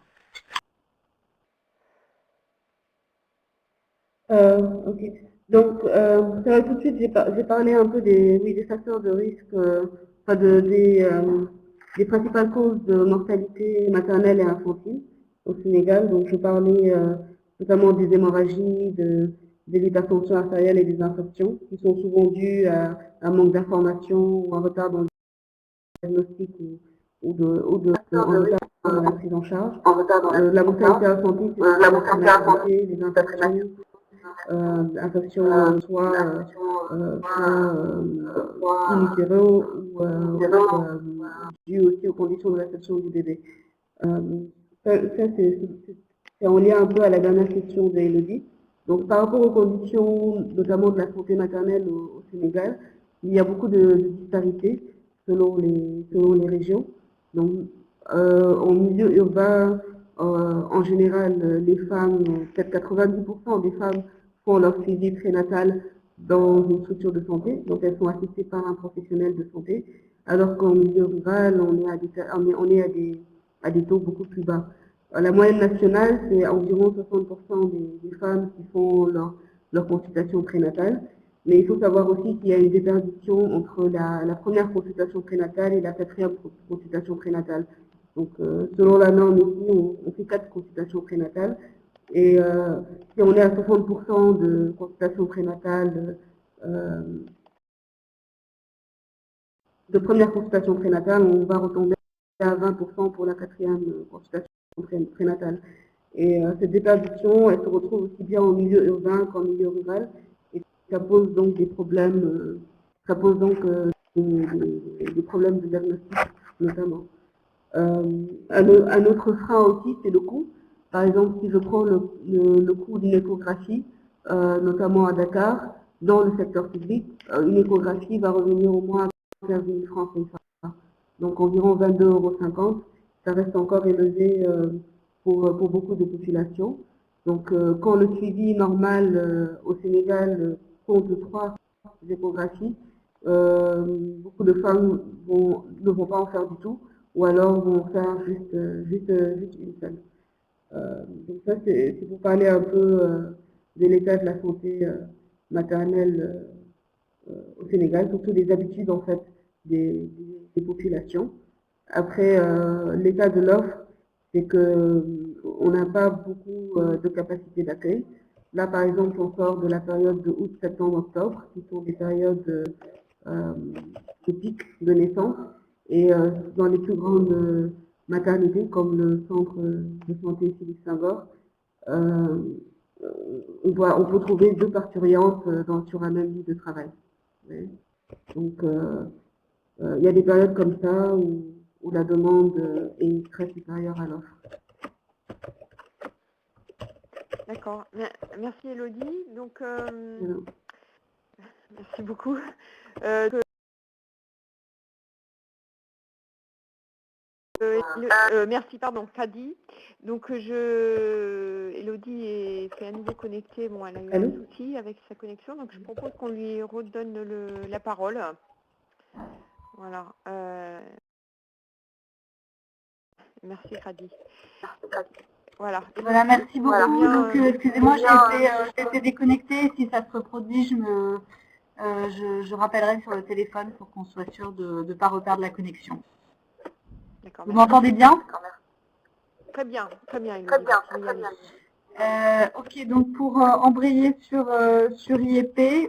Ok. Donc, tout de suite, j'ai parlé un peu des facteurs de risque, enfin des principales causes de mortalité maternelle et infantile au Sénégal. Donc, je parlais notamment des hémorragies, de l'hypertension artérielle et des infections, qui sont souvent dues à un manque d'information ou un retard dans le diagnostic un retard dans la prise en charge. La mortalité infantile, c'est la prématurité, les infections, infections soit in utero ou dues aussi aux conditions de réception du bébé. Ça c'est en lien un peu à la dernière question d'Élodie. Donc par rapport aux conditions, notamment de la santé maternelle au Sénégal, il y a beaucoup de disparités selon les régions. Donc en milieu urbain, en général, les femmes, peut-être 90% des femmes font leur suivi prénatal dans une structure de santé, donc elles sont assistées par un professionnel de santé, alors qu'en milieu rural, on est à des taux beaucoup plus bas. La moyenne nationale, c'est environ 60% des femmes qui font leur consultation prénatale, mais il faut savoir aussi qu'il y a une déperdition entre la première consultation prénatale et la quatrième consultation prénatale. Donc, selon la norme ici, on fait 4 consultations prénatales. Et si on est à 60% de consultations prénatales, de première consultation prénatale, on va retomber à 20% pour la quatrième consultation prénatale. Et cette déperdition, elle se retrouve aussi bien en milieu urbain qu'en milieu rural. Et ça pose donc des problèmes, des problèmes de diagnostic notamment. Un autre frein aussi, c'est le coût. Par exemple, si je prends le coût d'une échographie, notamment à Dakar, dans le secteur public, une échographie va revenir au moins à 15 000 francs CFA. Donc environ 22,50 €. Ça reste encore élevé pour beaucoup de populations. Donc quand le suivi normal au Sénégal compte 3 échographies, beaucoup de femmes ne vont pas en faire du tout, ou alors vont faire juste une seule. Donc ça, c'est pour parler un peu de l'état de la santé maternelle au Sénégal, surtout des habitudes en fait des populations. Après, l'état de l'offre, c'est que on n'a pas beaucoup de capacité d'accueil. Là, par exemple, on sort de la période de août, septembre, octobre, qui sont des périodes de pic de naissance. Et dans les plus grandes maternités, comme le centre de santé Félix Senghor, on peut trouver 2 parturientes sur un même lit de travail. Oui. Donc, il y a des périodes comme ça où la demande est très supérieure à l'offre. D'accord. Merci Élodie. Donc, merci beaucoup. Merci, pardon, Khadi. Donc, Elodie fait à nouveau connecter. Bon, elle a eu un souci avec sa connexion, donc je propose qu'on lui redonne la parole. Voilà. Merci, Khadi. Voilà. Voilà, merci beaucoup. Donc, excusez-moi, j'ai été déconnectée. Si ça se reproduit, je rappellerai sur le téléphone pour qu'on soit sûr de ne pas reperdre la connexion. Vous m'entendez bien? Très bien, Elodie. Ok, donc pour embrayer sur IEP,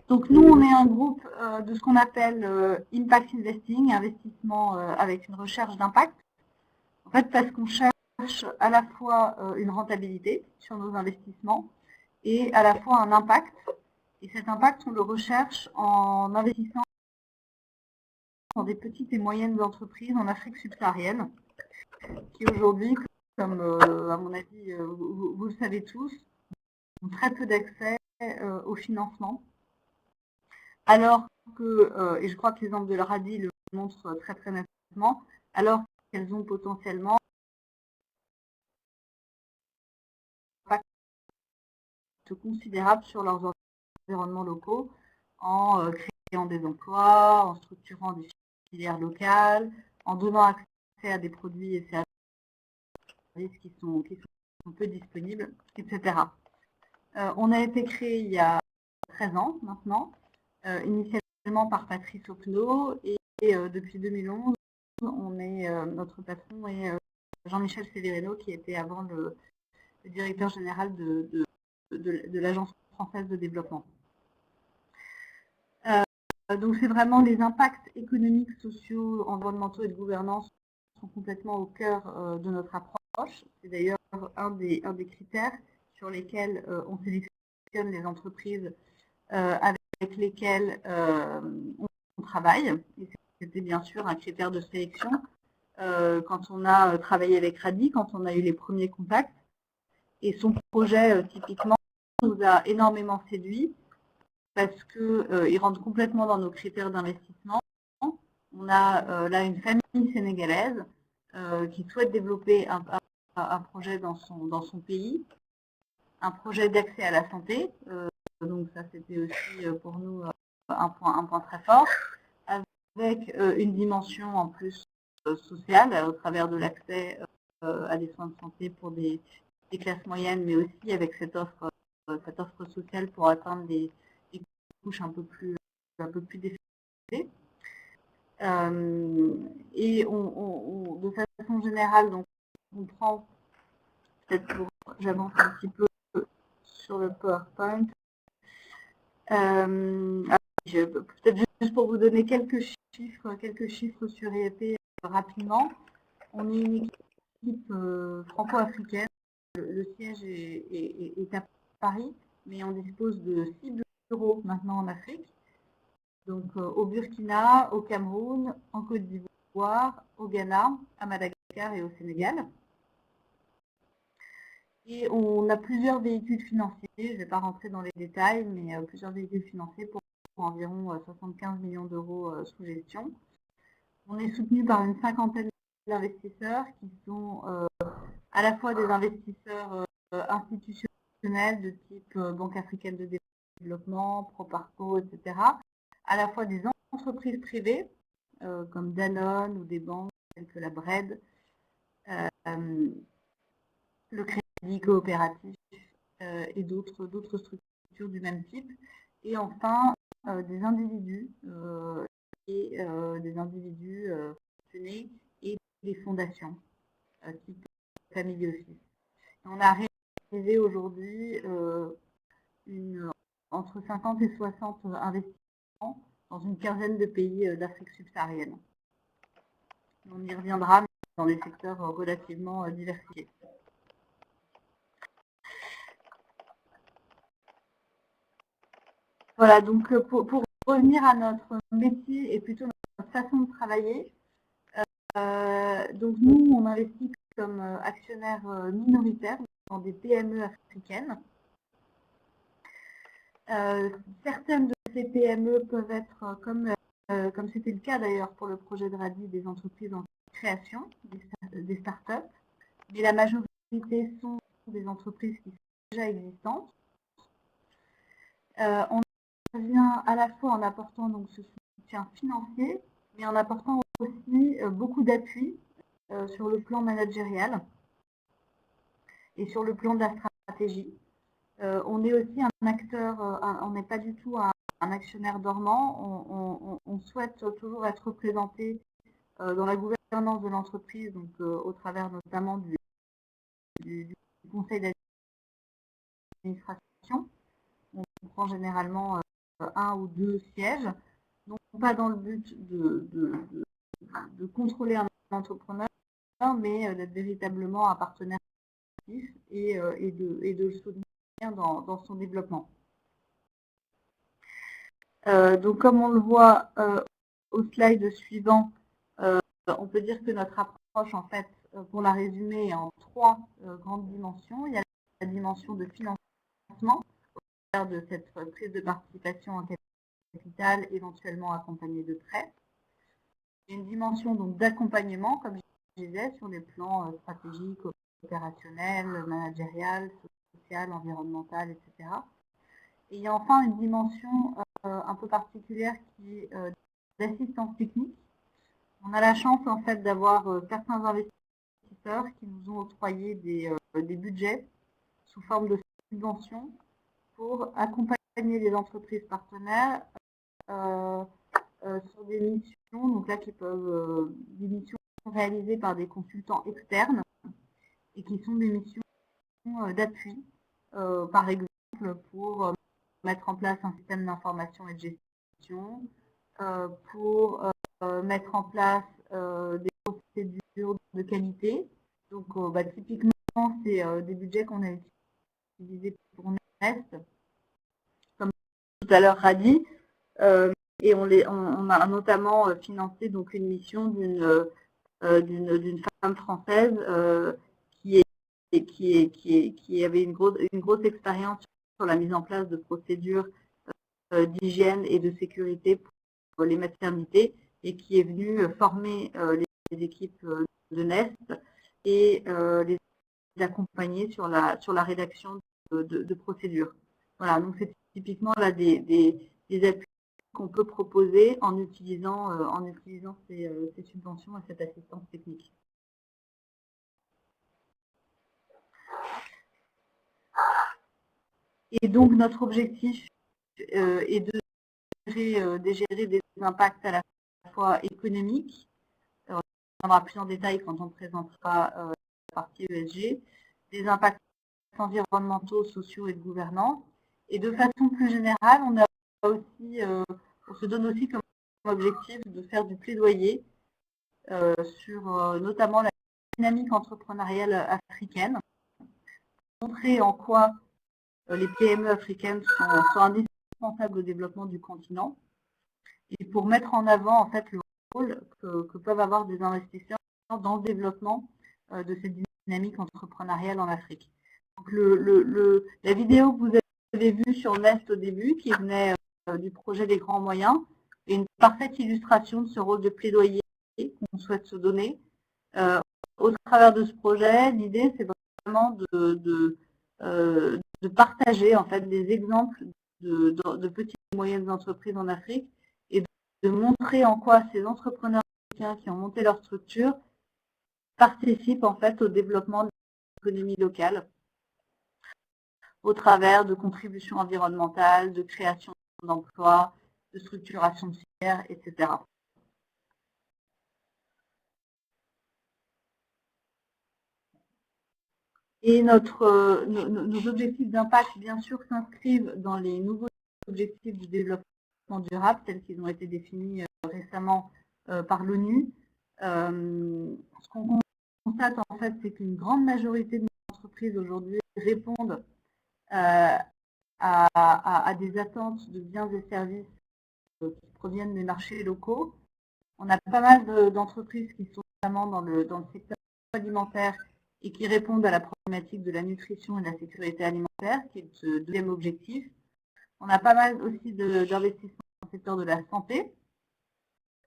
donc nous on est un groupe de ce qu'on appelle Impact Investing, investissement avec une recherche d'impact. En fait, parce qu'on cherche à la fois une rentabilité sur nos investissements et à la fois un impact. Et cet impact, on le recherche en investissant dans des petites et moyennes entreprises en Afrique subsaharienne, qui aujourd'hui, comme à mon avis vous le savez tous, ont très peu d'accès au financement. Alors que, et je crois que l'exemple de la RADI le montre très très nettement, alors qu'elles ont potentiellement un impact considérable sur leurs environnements locaux en créant des emplois, en structurant des filières locales, en donnant accès à des produits et services qui sont peu disponibles, etc. On a été créé il y a 13 ans maintenant, initialement par Patrice Opnaud, et depuis 2011, notre patron est Jean-Michel Severino, qui était avant le directeur général de l'Agence française de développement. Donc c'est vraiment les impacts économiques, sociaux, environnementaux et de gouvernance sont complètement au cœur de notre approche. C'est d'ailleurs un des critères sur lesquels on sélectionne les entreprises avec lesquelles on travaille. Et c'était bien sûr un critère de sélection quand on a travaillé avec RADI, quand on a eu les premiers contacts. Et son projet, typiquement, nous a énormément séduit parce qu'il rentre complètement dans nos critères d'investissement. On a là une famille sénégalaise qui souhaite développer un projet dans son pays, un projet d'accès à la santé. Donc ça, c'était aussi pour nous un point très fort, avec une dimension en plus sociale au travers de l'accès à des soins de santé pour des classes moyennes, mais aussi avec cette offre sociale pour atteindre des couches un peu plus défavorisées. Et de façon générale, donc, on prend, peut-être pour j'avance un petit peu sur le PowerPoint, peut-être juste pour vous donner quelques chiffres sur IEP rapidement. On est une équipe franco-africaine. Le siège est à Paris, mais on dispose de 6 bureaux maintenant en Afrique. Donc au Burkina, au Cameroun, en Côte d'Ivoire, au Ghana, à Madagascar et au Sénégal. Et on a plusieurs véhicules financiers, je ne vais pas rentrer dans les détails, mais plusieurs véhicules financiers pour environ 75 millions d'euros sous gestion. On est soutenu par une cinquantaine d'investisseurs qui sont à la fois des investisseurs institutionnels de type Banque africaine de développement, Proparco, etc. À la fois des entreprises privées comme Danone ou des banques telles que la BRED, le Crédit Coopératif et d'autres structures du même type. Et enfin, des individus et des fondations type Family Office. On a réalisé aujourd'hui entre 50 et 60 investissements dans une quinzaine de pays d'Afrique subsaharienne. On y reviendra, mais dans des secteurs relativement diversifiés. Voilà, donc pour revenir à notre métier et plutôt notre façon de travailler, donc nous, on investit comme actionnaire minoritaire dans des PME africaines. Certaines de ces PME peuvent être, comme c'était le cas d'ailleurs pour le projet de RADI, des entreprises en création des startups, mais la majorité sont des entreprises qui sont déjà existantes. On vient à la fois en apportant donc ce soutien financier, mais en apportant aussi beaucoup d'appui sur le plan managérial et sur le plan de la stratégie. On est aussi un acteur, on n'est pas du tout un actionnaire dormant, on souhaite toujours être représenté dans la gouvernance de l'entreprise, donc au travers notamment du conseil d'administration. On prend généralement 1 ou 2 sièges, non pas dans le but de contrôler un entrepreneur, mais d'être véritablement un partenaire actif et de le soutenir dans son développement. Donc comme on le voit au slide suivant, on peut dire que notre approche, en fait, pour la résumer, est en 3 grandes dimensions. Il y a la dimension de financement, au travers de cette prise de participation en capital, éventuellement accompagnée de prêts. Il y a une dimension d'accompagnement, comme je disais, sur les plans stratégiques, opérationnels, managérial, social, environnemental, etc. Et il y a enfin une dimension un peu particulière qui est d'assistance technique. On a la chance en fait d'avoir certains investisseurs qui nous ont octroyé des budgets sous forme de subventions pour accompagner les entreprises partenaires sur des missions, donc là qui peuvent des missions réalisées par des consultants externes et qui sont des missions d'appui, par exemple pour mettre en place un système d'information et de gestion, pour mettre en place des procédures de qualité. Donc typiquement, c'est des budgets qu'on a utilisés pour Nest, comme tout à l'heure Radi, et on a notamment financé donc une mission d'une femme française qui avait une grosse expérience sur la mise en place de procédures d'hygiène et de sécurité pour les maternités et qui est venue former les équipes de Nest et les accompagner sur la rédaction de procédures. Voilà, donc c'est typiquement là des appuis qu'on peut proposer en utilisant ces subventions et cette assistance technique. Et donc notre objectif est de gérer des impacts à la fois économiques, on reviendra plus en détail quand on présentera la partie ESG, des impacts environnementaux, sociaux et de gouvernance. Et de façon plus générale, on se donne aussi comme objectif de faire du plaidoyer sur notamment la dynamique entrepreneuriale africaine, montrer en quoi les PME africaines sont indispensables au développement du continent et pour mettre en avant en fait le rôle que peuvent avoir des investisseurs dans le développement de cette dynamique entrepreneuriale en Afrique. Donc la vidéo que vous avez vue sur Nest au début, qui venait du projet des grands moyens, est une parfaite illustration de ce rôle de plaidoyer qu'on souhaite se donner. Au travers de ce projet, l'idée c'est vraiment de partager en fait des exemples de petites et moyennes entreprises en Afrique et de montrer en quoi ces entrepreneurs africains qui ont monté leur structure participent en fait au développement de l'économie locale au travers de contributions environnementales, de création d'emplois, de structuration de filières, etc. Et nos objectifs d'impact, bien sûr, s'inscrivent dans les nouveaux objectifs du développement durable, tels qu'ils ont été définis récemment par l'ONU. Ce qu'on constate, en fait, c'est qu'une grande majorité de nos entreprises aujourd'hui répondent à des attentes de biens et services qui proviennent des marchés locaux. On a pas mal d'entreprises qui sont notamment dans le secteur alimentaire et qui répondent à la problématique de la nutrition et de la sécurité alimentaire, qui est le deuxième objectif. On a pas mal aussi d'investissements dans le secteur de la santé,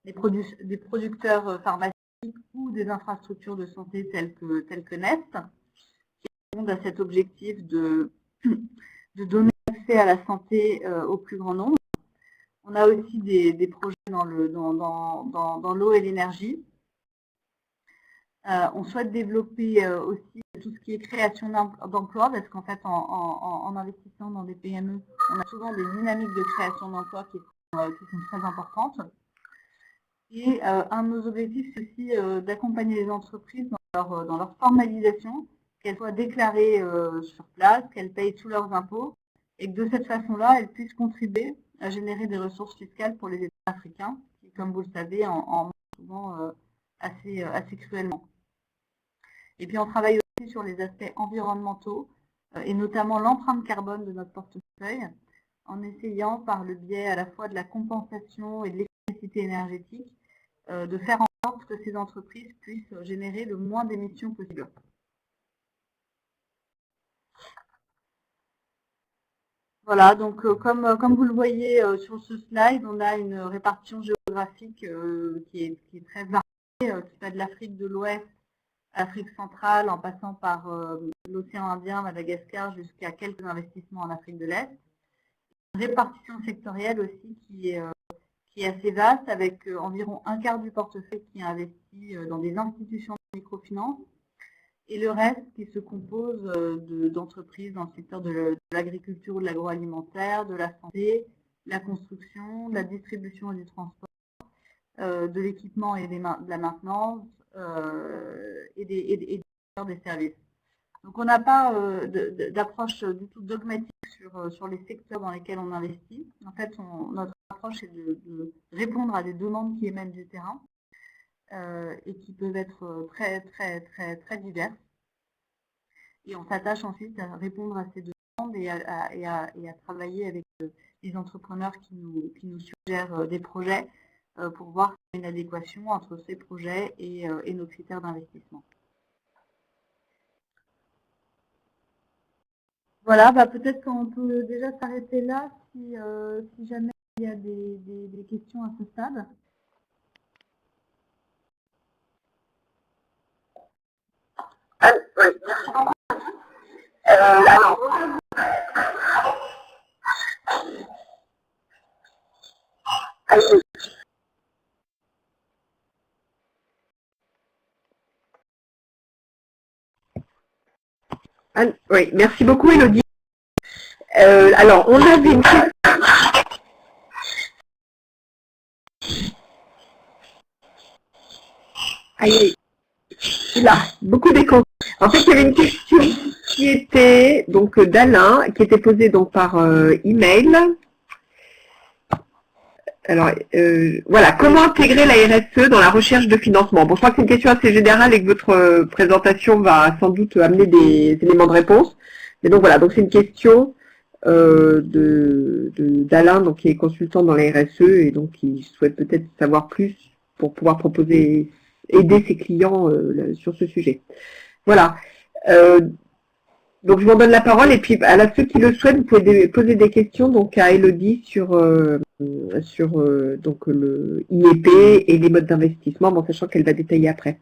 des producteurs pharmaceutiques ou des infrastructures de santé telles que Nest, qui répondent à cet objectif de donner accès à la santé au plus grand nombre. On a aussi des projets dans l'eau et l'énergie. On souhaite développer aussi tout ce qui est création d'emplois, parce qu'en fait, en investissant dans des PME, on a souvent des dynamiques de création d'emplois qui sont très importantes. Et un de nos objectifs, c'est aussi d'accompagner les entreprises dans leur formalisation, qu'elles soient déclarées sur place, qu'elles payent tous leurs impôts, et que de cette façon-là, elles puissent contribuer à générer des ressources fiscales pour les États africains, qui, comme vous le savez, en manquent souvent assez cruellement. Et puis on travaille aussi sur les aspects environnementaux, et notamment l'empreinte carbone de notre portefeuille, en essayant par le biais à la fois de la compensation et de l'efficacité énergétique, de faire en sorte que ces entreprises puissent générer le moins d'émissions possible. Voilà, donc comme vous le voyez sur ce slide, on a une répartition géographique qui est très variée, qui va de l'Afrique de l'Ouest, Afrique centrale, en passant par l'océan Indien, Madagascar, jusqu'à quelques investissements en Afrique de l'Est. Une répartition sectorielle aussi qui est assez vaste, avec environ un quart du portefeuille qui est investi dans des institutions de microfinance, et le reste qui se compose d'entreprises dans le secteur de l'agriculture ou de l'agroalimentaire, de la santé, de la construction, de la distribution et du transport, de l'équipement et de la maintenance, et des services. Donc on n'a pas d'approche du tout dogmatique sur les secteurs dans lesquels on investit. En fait, notre approche est de répondre à des demandes qui émanent du terrain et qui peuvent être très diverses. Et on s'attache ensuite à répondre à ces demandes et à travailler avec les entrepreneurs qui nous suggèrent des projets pour voir s'il y a une adéquation entre ces projets et nos critères d'investissement. Voilà, peut-être qu'on peut déjà s'arrêter là si jamais il y a des questions à ce stade. Oui, merci beaucoup Elodie. Alors, on avait une question. Aïe, il a beaucoup d'écho. En fait, il y avait une question qui était donc d'Alain, qui était posée donc par email. Alors, voilà, comment intégrer la RSE dans la recherche de financement? Bon, je crois que c'est une question assez générale et que votre présentation va sans doute amener des éléments de réponse. Mais donc voilà, donc c'est une question d'Alain, donc qui est consultant dans la RSE et donc qui souhaite peut-être savoir plus pour pouvoir aider ses clients sur ce sujet. Voilà. Donc je vous donne la parole et puis à ceux qui le souhaitent, vous pouvez poser des questions donc à Elodie sur donc le IEP et les modes d'investissement, en sachant qu'elle va détailler après.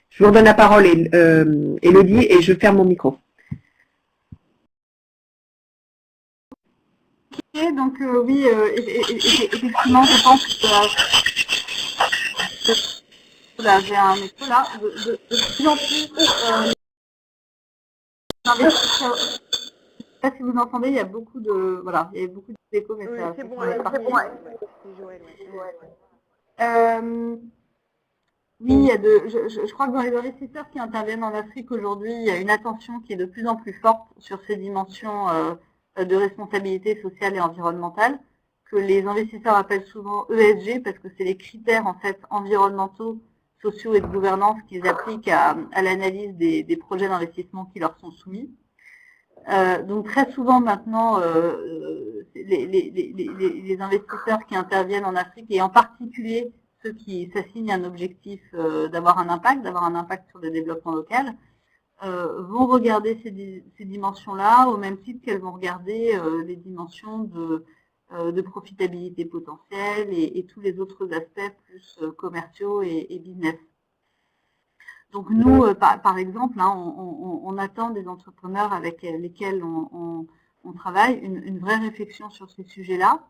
Je vous donne la parole, Elodie, et je ferme mon micro. Ok, donc oui, effectivement, je pense que là, j'ai un écho là, de plus en plus investisseurs. Je ne sais pas si vous entendez, il y a beaucoup de voilà, il y a beaucoup d'écho, mais oui, ça c'est bon, oui, il y a je crois que dans les investisseurs qui interviennent en Afrique aujourd'hui, il y a une attention qui est de plus en plus forte sur ces dimensions de responsabilité sociale et environnementale, que les investisseurs appellent souvent ESG, parce que c'est les critères en fait environnementaux, sociaux et de gouvernance qu'ils appliquent à l'analyse des projets d'investissement qui leur sont soumis. Donc très souvent maintenant, les investisseurs qui interviennent en Afrique, et en particulier ceux qui s'assignent un objectif d'avoir un impact sur le développement local, vont regarder ces dimensions-là au même titre qu'elles vont regarder les dimensions de profitabilité potentielle et tous les autres aspects plus commerciaux et business. Donc nous, par exemple, hein, on attend des entrepreneurs avec lesquels on travaille une vraie réflexion sur ces sujets-là.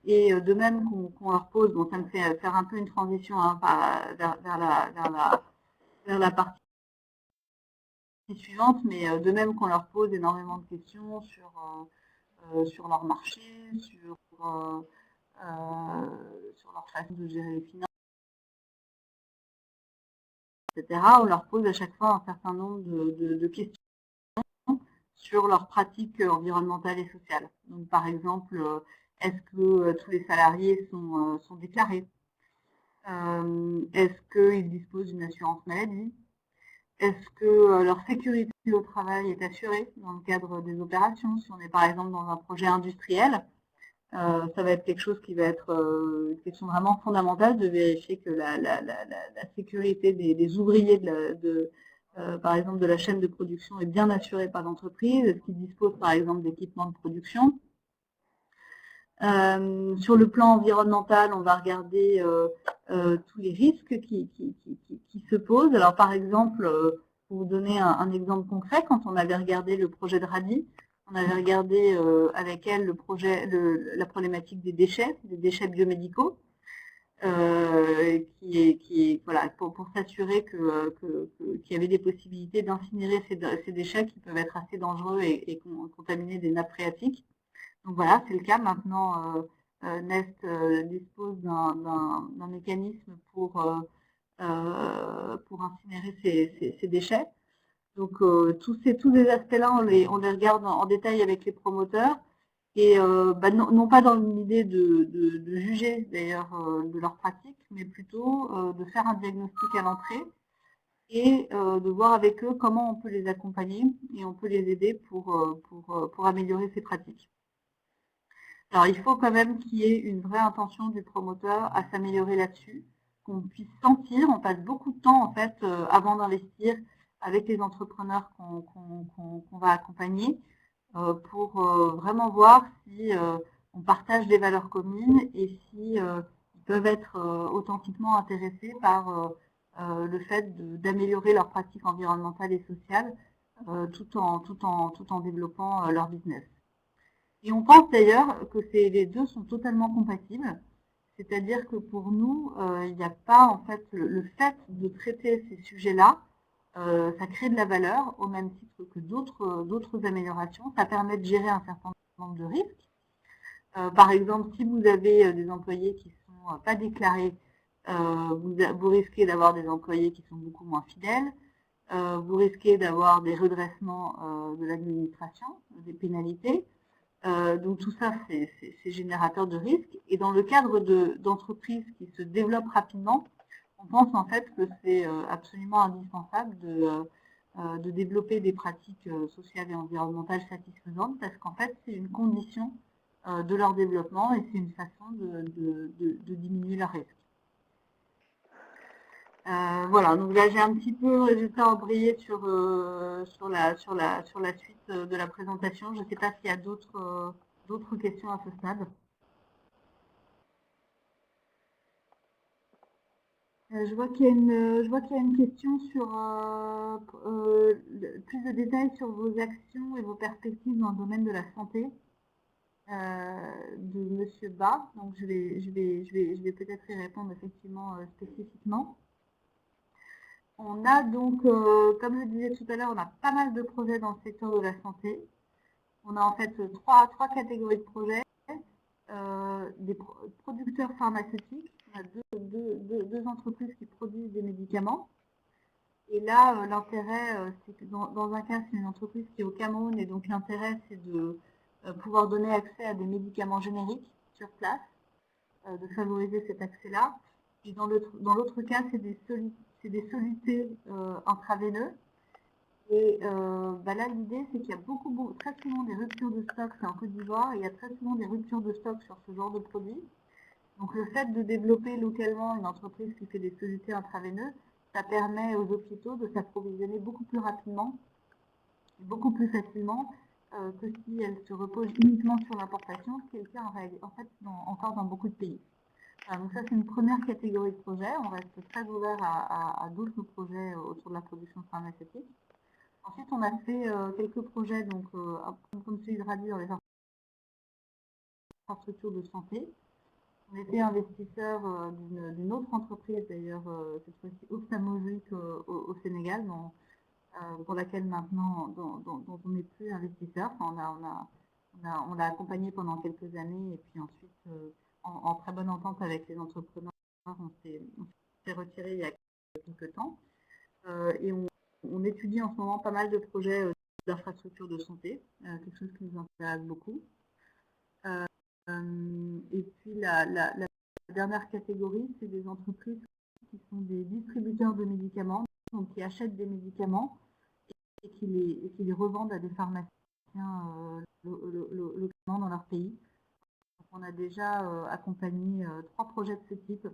Et de même qu'on leur pose, bon, ça me fait faire un peu une transition hein, vers la partie suivante, mais de même qu'on leur pose énormément de questions sur leur marché, sur leur façon de gérer les finances, etc. On leur pose à chaque fois un certain nombre de questions sur leurs pratiques environnementales et sociales. Donc, par exemple, est-ce que tous les salariés sont déclarés? Est-ce qu'ils disposent d'une assurance maladie? Est-ce que leur sécurité au travail est assurée dans le cadre des opérations? Si on est par exemple dans un projet industriel, ça va être quelque chose qui va être une question vraiment fondamentale de vérifier que la sécurité des ouvriers par exemple de la chaîne de production est bien assurée par l'entreprise. Est-ce qu'ils disposent par exemple d'équipements de production? Sur le plan environnemental, on va regarder tous les risques qui se posent. Alors par exemple, pour vous donner un exemple concret, quand on avait regardé le projet de Radi, on avait regardé avec elle la problématique des déchets biomédicaux, voilà, pour s'assurer qu'il y avait des possibilités d'incinérer ces déchets qui peuvent être assez dangereux et contaminer des nappes phréatiques. Donc voilà, c'est le cas. Maintenant, Nest dispose d'un mécanisme pour incinérer ces déchets. Donc tous ces aspects-là, on les regarde en détail avec les promoteurs. Et non pas dans l'idée de juger d'ailleurs de leurs pratiques, mais plutôt de faire un diagnostic à l'entrée et de voir avec eux comment on peut les accompagner et on peut les aider pour améliorer ces pratiques. Alors, il faut quand même qu'il y ait une vraie intention du promoteur à s'améliorer là-dessus, qu'on puisse sentir, on passe beaucoup de temps en fait avant d'investir avec les entrepreneurs qu'on va accompagner pour vraiment voir si on partage des valeurs communes et si ils peuvent être authentiquement intéressés par le fait d'améliorer leurs pratiques environnementales et sociales tout en développant leur business. Et on pense d'ailleurs que les deux sont totalement compatibles, c'est-à-dire que pour nous, il n'y a pas en fait le fait de traiter ces sujets-là, ça crée de la valeur au même titre que d'autres améliorations. Ça permet de gérer un certain nombre de risques. Par exemple, si vous avez des employés qui ne sont pas déclarés, vous risquez d'avoir des employés qui sont beaucoup moins fidèles. Vous risquez d'avoir des redressements de l'administration, des pénalités. Donc tout ça, c'est générateur de risques. Et dans le cadre d'entreprises qui se développent rapidement, on pense en fait que c'est absolument indispensable de développer des pratiques sociales et environnementales satisfaisantes parce qu'en fait, c'est une condition de leur développement et c'est une façon de diminuer leurs risques. Voilà, donc là j'ai un petit peu embrayé sur la suite de la présentation. Je ne sais pas s'il y a d'autres questions à ce stade. Je vois qu'il y a une question sur plus de détails sur vos actions et vos perspectives dans le domaine de la santé de Monsieur Ba. Donc je vais peut-être y répondre effectivement spécifiquement. On a donc, comme je disais tout à l'heure, on a pas mal de projets dans le secteur de la santé. On a en fait trois catégories de projets. Des producteurs pharmaceutiques, on a deux entreprises qui produisent des médicaments. Et là, l'intérêt, c'est que dans un cas, c'est une entreprise qui est au Cameroun, et donc l'intérêt, c'est de pouvoir donner accès à des médicaments génériques sur place, de favoriser cet accès-là. Et dans l'autre cas, c'est des solutés intraveineux. Et là, l'idée, c'est qu'il y a très souvent des ruptures de stock, c'est en Côte d'Ivoire, et il y a très souvent des ruptures de stock sur ce genre de produits. Donc le fait de développer localement une entreprise qui fait des solutés intraveineux, ça permet aux hôpitaux de s'approvisionner beaucoup plus rapidement, beaucoup plus facilement que si elles se reposent uniquement sur l'importation, ce qui est le cas en fait encore dans beaucoup de pays. Donc ça, c'est une première catégorie de projets. On reste très ouvert à d'autres projets autour de la production pharmaceutique. Ensuite, on a fait quelques projets, donc, comme celui de Radi dans les infrastructures de santé. On était investisseur d'une autre entreprise, d'ailleurs, cette fois-ci ophtalmologique au Sénégal, pour laquelle maintenant, dont on n'est plus investisseur. Enfin, on l'a accompagné pendant quelques années et puis ensuite, en très bonne entente avec les entrepreneurs, on s'est retiré il y a quelques temps. Et on étudie en ce moment pas mal de projets d'infrastructures de santé, quelque chose qui nous intéresse beaucoup. Et puis la dernière catégorie, c'est des entreprises qui sont des distributeurs de médicaments, donc qui achètent des médicaments et qui les revendent à des pharmaciens localement dans leur pays. Donc, on a déjà accompagné 3 projets de ce type,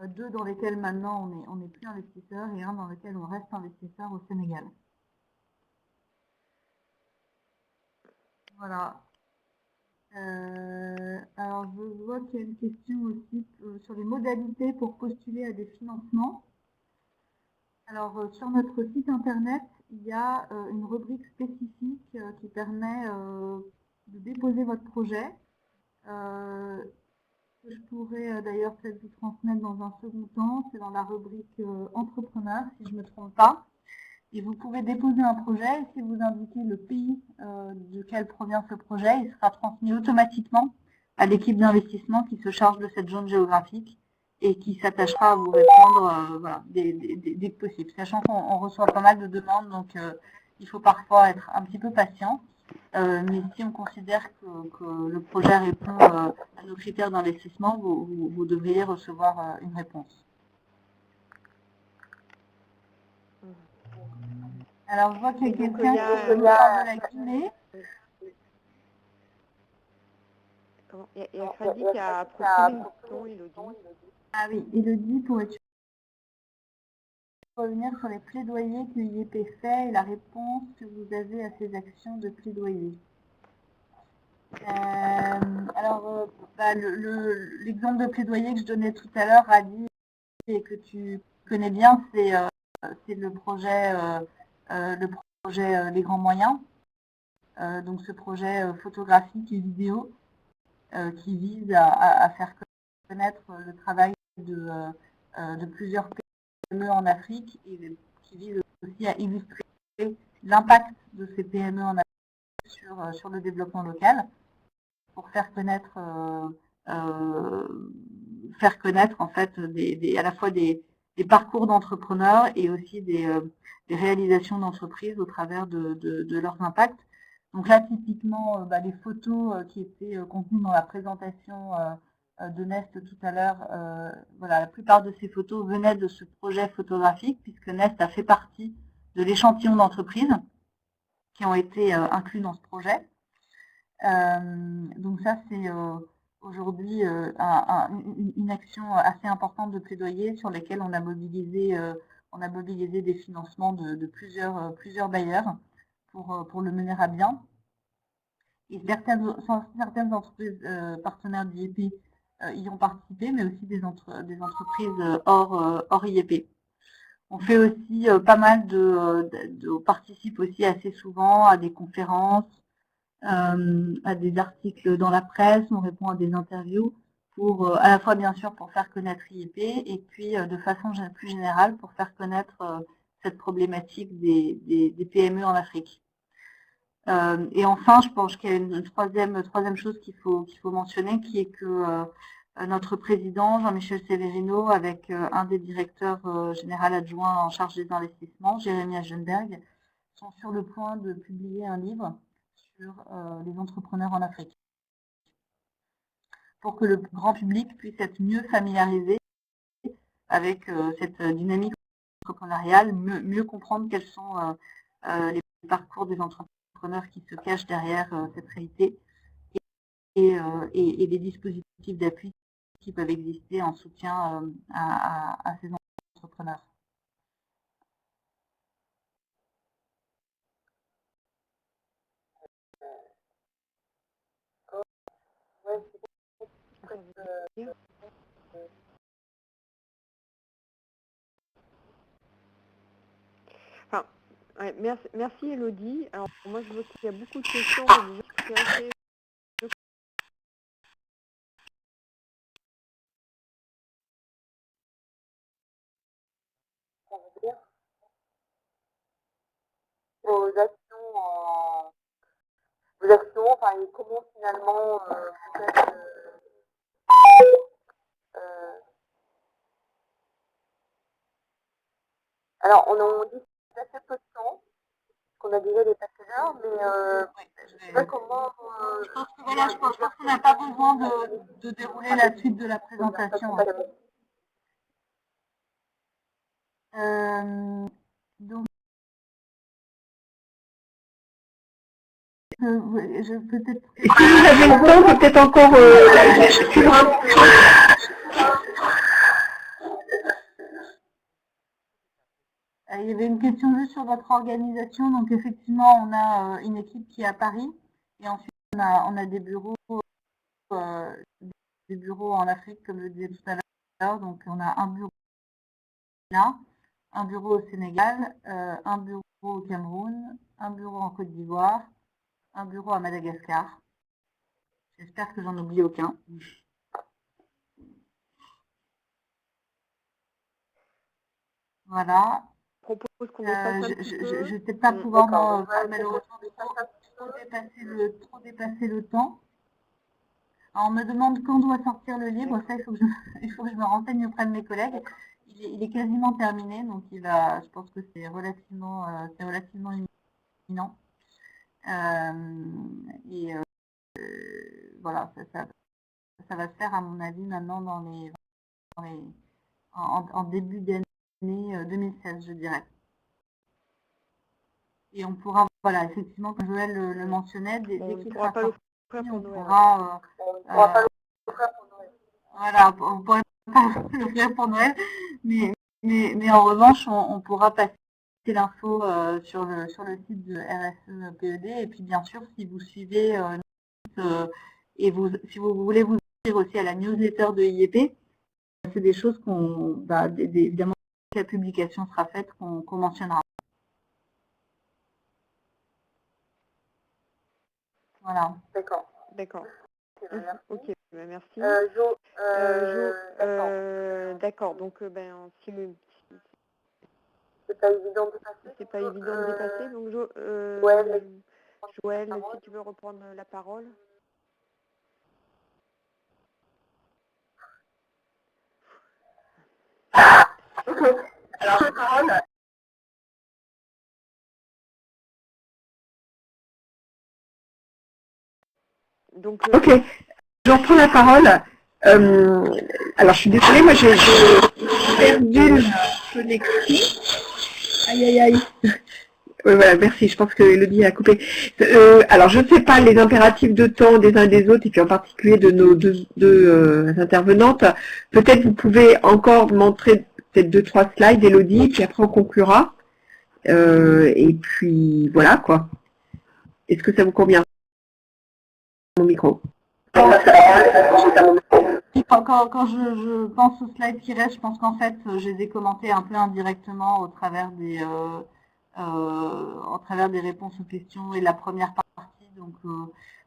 2 dans lesquels maintenant on n'est plus investisseur et un dans lequel on reste investisseur au Sénégal. Voilà. Alors, je vois qu'il y a une question aussi sur les modalités pour postuler à des financements. Alors, sur notre site internet, il y a une rubrique spécifique qui permet de déposer votre projet. Que je pourrais d'ailleurs peut-être vous transmettre dans un second temps. C'est dans la rubrique entrepreneur, si je ne me trompe pas. Et vous pouvez déposer un projet et si vous indiquez le pays duquel provient ce projet, il sera transmis automatiquement à l'équipe d'investissement qui se charge de cette zone géographique et qui s'attachera à vous répondre voilà, dès que possible. Sachant qu'on reçoit pas mal de demandes, donc il faut parfois être un petit peu patient. Mais si on considère que le projet répond à nos critères d'investissement, vous devriez recevoir une réponse. Alors, je vois qu'il y a quelqu'un qui parle de la Guinée. Il y a Khadi qui a proposé une question, Elodie. Ah oui, Elodie, pourrais-tu revenir sur les plaidoyers que l'IEP fait et la réponse que vous avez à ces actions de plaidoyer? Alors, l'exemple de plaidoyer que je donnais tout à l'heure, Radi, et que tu connais bien, c'est le projet Les Grands Moyens. Donc ce projet photographique et vidéo qui vise à faire connaître le travail de plusieurs PME en Afrique et qui vise aussi à illustrer l'impact de ces PME en Afrique sur le développement local pour faire connaître en fait à la fois des parcours d'entrepreneurs et aussi des réalisations d'entreprises au travers de leurs impacts. Donc là, typiquement, les photos qui étaient contenues dans la présentation de Nest tout à l'heure, voilà, la plupart de ces photos venaient de ce projet photographique, puisque Nest a fait partie de l'échantillon d'entreprises qui ont été inclus dans ce projet. Donc ça, c'est aujourd'hui une action assez importante de plaidoyer sur laquelle on a mobilisé des financements de plusieurs bailleurs pour le mener à bien. Et certaines entreprises partenaires d'IEP y ont participé, mais aussi des entreprises hors IEP. On fait aussi pas mal on participe aussi assez souvent à des conférences, à des articles dans la presse, on répond à des interviews pour à la fois bien sûr pour faire connaître IEP et puis de façon plus générale pour faire connaître cette problématique des PME en Afrique. Et enfin, je pense qu'il y a une troisième chose qu'il faut mentionner, qui est que notre président, Jean-Michel Severino, avec un des directeurs généraux adjoints en charge des investissements, Jérémy Agenberg, sont sur le point de publier un livre sur les entrepreneurs en Afrique, pour que le grand public puisse être mieux familiarisé avec cette dynamique entrepreneuriale, mieux comprendre quels sont les parcours des entrepreneurs qui se cachent derrière cette réalité et les dispositifs d'appui qui peuvent exister en soutien à ces entrepreneurs. Enfin, ouais, merci Elodie. Alors moi je vois qu'il y a beaucoup de questions, mais déjà je suis restée Vos actions, enfin, et comment finalement vous faites, alors, on dit assez peu de temps, qu'on a déjà dépassé l'heure, mais je ne sais pas comment... je pense que voilà, je pense qu'on n'a pas besoin de dérouler la suite de la présentation. Donc, peut-être... Si vous avez le temps, peut-être encore suivre un peu. Il y avait une question juste sur votre organisation. Donc effectivement, on a une équipe qui est à Paris et ensuite on a des bureaux en Afrique, comme je le disais tout à l'heure. Donc on a un bureau là, un bureau au Sénégal, un bureau au Cameroun, un bureau en Côte d'Ivoire, un bureau à Madagascar. J'espère que j'en oublie aucun. Voilà. propose qu'on dépasse un petit peu. Je ne vais peut-être pas pouvoir malheureusement trop dépasser le temps. Alors, on me demande quand doit sortir le livre. Ça, il faut que je me renseigne auprès de mes collègues. Il est quasiment terminé, donc je pense que c'est relativement imminent. Voilà, ça va se faire à mon avis maintenant en début d'année 2016, je dirais. Et on pourra, voilà, effectivement, comme Joël le mentionnait, dès qu'il sera sorti, on pourra pas l'offrir pour Noël. Voilà, on ne pourrait pas l'offrir pour Noël, mais en revanche, on pourra passer l'info sur le site de RSE-PED. Et puis, bien sûr, si vous suivez si vous voulez vous inscrire aussi à la newsletter de IEP, c'est des choses évidemment, que la publication sera faite, qu'on mentionnera. Voilà. D'accord. Ok, merci. D'accord, donc si c'est pas évident de passer. C'est pas évident de dépasser, donc Joël, si tu veux reprendre la parole. Ok. Alors, la parole. Donc, Ok, je reprends la parole. Alors, je suis désolée, moi j'ai perdu le connexion. Aïe, aïe, aïe. Oui, voilà, merci, je pense que Elodie a coupé. Alors, je ne sais pas les impératifs de temps des uns et des autres, et puis en particulier de nos deux intervenantes. Peut-être vous pouvez encore montrer peut-être 2-3 slides, Elodie, puis après on conclura. Et puis, voilà, quoi. Est-ce que ça vous convient? Mon micro. Quand je pense aux slides qui restent, je pense qu'en fait, je les ai commentés un peu indirectement au travers des réponses aux questions et la première partie. Donc,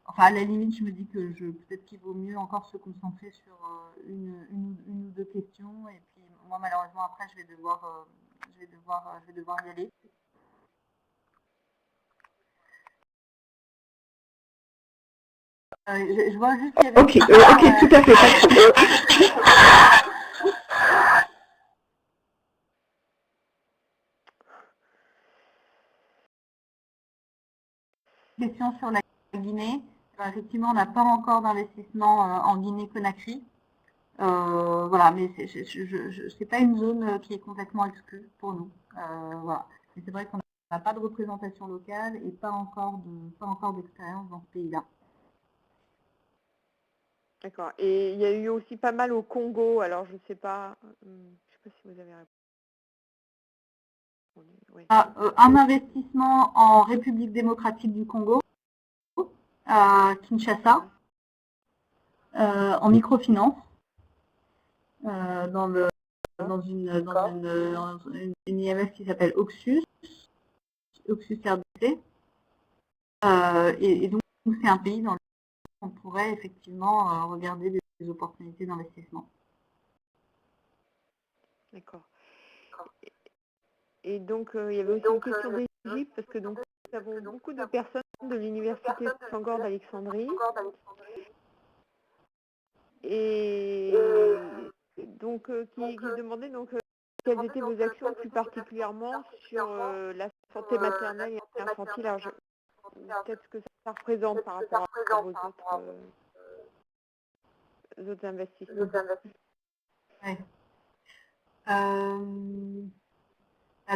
enfin, à la limite, je me dis que peut-être qu'il vaut mieux encore se concentrer sur une ou deux questions. Et puis, moi, malheureusement, après, je vais devoir y aller. Je vois juste qu'il y avait... Ok, tout à fait. Question sur la Guinée. Effectivement, on n'a pas encore d'investissement en Guinée-Conakry. Voilà, mais c'est pas une zone qui est complètement exclue pour nous. Voilà. Mais c'est vrai qu'on n'a pas de représentation locale et pas encore d'expérience dans ce pays-là. D'accord. Et il y a eu aussi pas mal au Congo, alors je ne sais pas si vous avez répondu. Oui. Un investissement en République démocratique du Congo, à Kinshasa, en microfinance. dans une IMS qui s'appelle Oxus RDC. Et donc, c'est un pays dans lequel on pourrait effectivement regarder des opportunités d'investissement. D'accord. Et donc, il y avait aussi une question d'Égypte, parce que donc, nous avons beaucoup de personnes de l'université Senghor d'Alexandrie. Et donc, qui demandaient donc, quelles étaient vos actions plus particulièrement sur la santé maternelle et infantile. Alors, peut-être ce que ça représente par rapport à vos autres investissements. Ouais.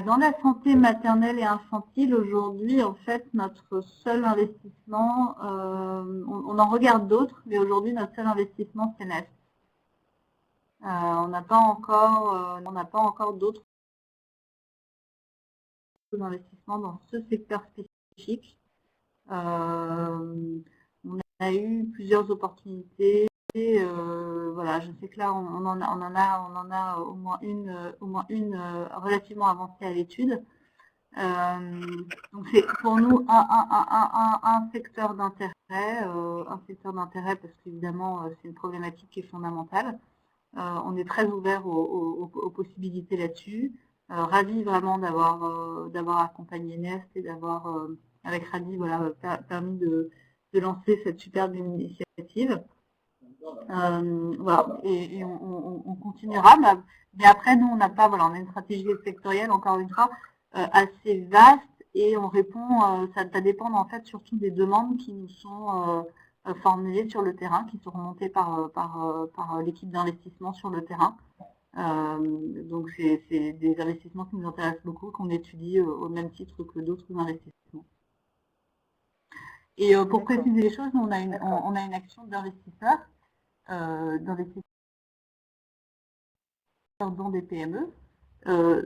Dans la santé maternelle et infantile, aujourd'hui, en fait, notre seul investissement, on en regarde d'autres, mais aujourd'hui, notre seul investissement, c'est Nest. On n'a pas encore d'autres investissements dans ce secteur spécifique. On a eu plusieurs opportunités. Voilà, je sais que là, on en a au moins une relativement avancée à l'étude. Donc c'est pour nous un secteur d'intérêt, parce qu'évidemment c'est une problématique qui est fondamentale. On est très ouvert aux possibilités là-dessus. Ravi vraiment d'avoir accompagné Nest et d'avoir avec Radi permis de lancer cette superbe initiative. Voilà, et on continuera, mais après nous on a une stratégie sectorielle encore une fois assez vaste et on répond, ça dépend en fait surtout des demandes qui nous sont formulées sur le terrain, qui sont remontées par l'équipe d'investissement sur le terrain. Donc c'est des investissements qui nous intéressent beaucoup, qu'on étudie au même titre que d'autres investissements. Et pour préciser les choses, nous, on a une action d'investisseurs dans des PME.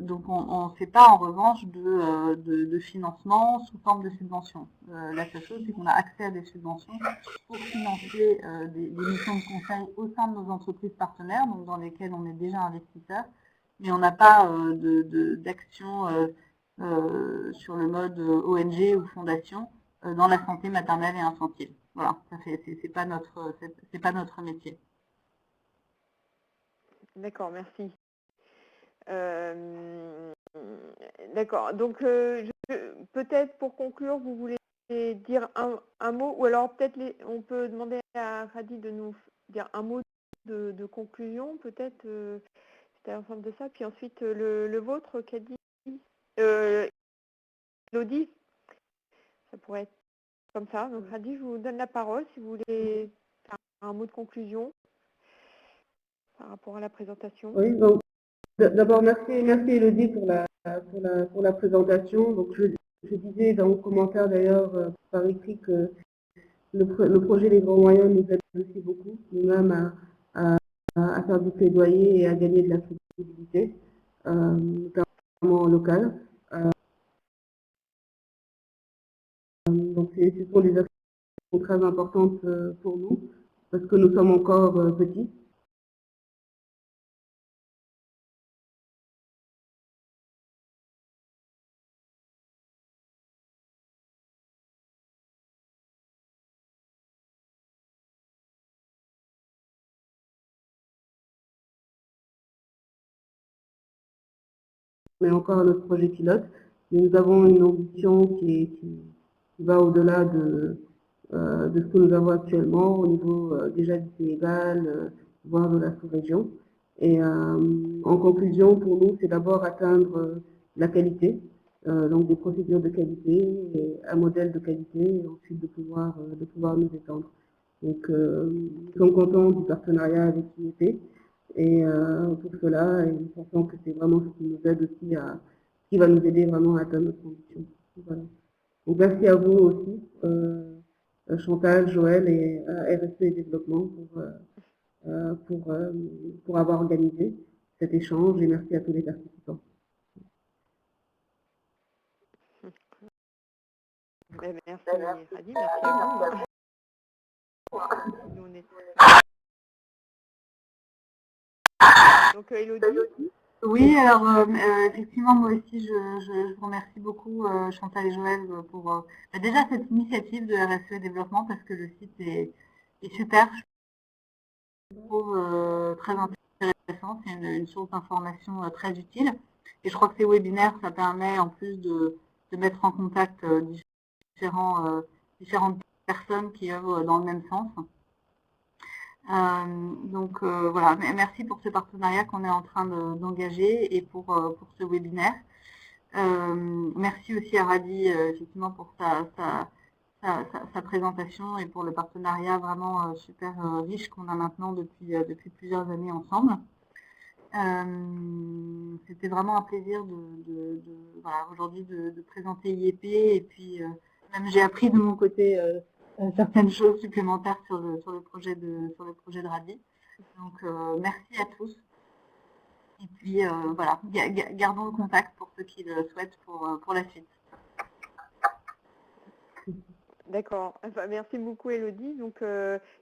Donc on ne fait pas en revanche de financement sous forme de subvention. La seule chose, c'est qu'on a accès à des subventions pour financer des missions de conseil au sein de nos entreprises partenaires, donc dans lesquelles on est déjà investisseur, mais on n'a pas d'action sur le mode ONG ou fondation dans la santé maternelle et infantile. Voilà, c'est pas notre métier. D'accord, merci. D'accord. Donc, peut-être pour conclure, vous voulez dire un mot, ou alors peut-être on peut demander à Radi de nous dire un mot de conclusion, peut-être, c'était l'ensemble de ça, puis ensuite le vôtre, Kadi, Elodie, ça pourrait être comme ça. Donc, Radi, je vous donne la parole si vous voulez faire un mot de conclusion par rapport à la présentation. Oui, donc d'abord merci Elodie pour la présentation. Donc je disais dans vos commentaires d'ailleurs par écrit que le projet des grands moyens nous aide aussi beaucoup, nous-mêmes à faire du plaidoyer et à gagner de la crédibilité, notamment locale. Donc ce sont des actions très importantes pour nous, parce que nous sommes encore petits. Mais encore notre projet pilote. Nous avons une ambition qui va au-delà de ce que nous avons actuellement au niveau déjà du Sénégal, voire de la sous-région. Et en conclusion, pour nous, c'est d'abord atteindre la qualité, donc des procédures de qualité, et un modèle de qualité, et ensuite de pouvoir nous étendre. Donc, nous sommes contents du partenariat avec l'IEP. Et pour cela, nous pensons que c'est vraiment ce qui nous aide aussi qui va nous aider vraiment à atteindre notre ambition. Voilà. Donc merci à vous aussi, Chantal, Joël et RSE et Développement pour avoir organisé cet échange et merci à tous les participants. Merci Radi, merci à vous. Nous, on est... Donc Élodie. Oui, alors effectivement, moi aussi, je vous remercie beaucoup, Chantal et Joël, pour déjà cette initiative de RSE Développement, parce que le site est super, je trouve très intéressant, c'est une source d'information très utile. Et je crois que ces webinaires, ça permet en plus de mettre en contact différentes personnes qui œuvrent dans le même sens. Donc voilà, merci pour ce partenariat qu'on est en train d'engager et pour ce webinaire. Merci aussi à Radi effectivement pour sa présentation et pour le partenariat vraiment super riche qu'on a maintenant depuis plusieurs années ensemble. C'était vraiment un plaisir voilà, aujourd'hui de présenter IEP et puis même j'ai appris de mon côté certaines choses supplémentaires sur le projet de Radi. Donc merci à tous. Et puis voilà, gardons le contact pour ceux qui le souhaitent pour la suite. D'accord. Enfin, merci beaucoup Élodie. Donc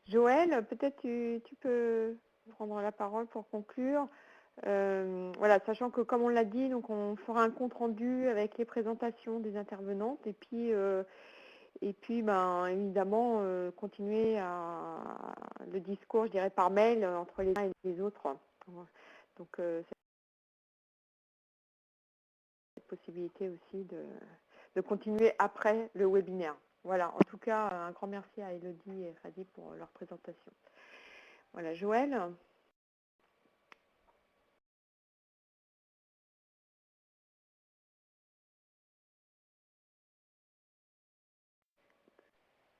Joël, peut-être tu peux prendre la parole pour conclure. Voilà, sachant que comme on l'a dit, donc on fera un compte rendu avec les présentations des intervenantes et puis ben, évidemment continuer le discours, je dirais par mail entre les uns et les autres. Donc cette possibilité aussi de continuer après le webinaire. Voilà, en tout cas, un grand merci à Élodie et Radi pour leur présentation. Voilà, Joël.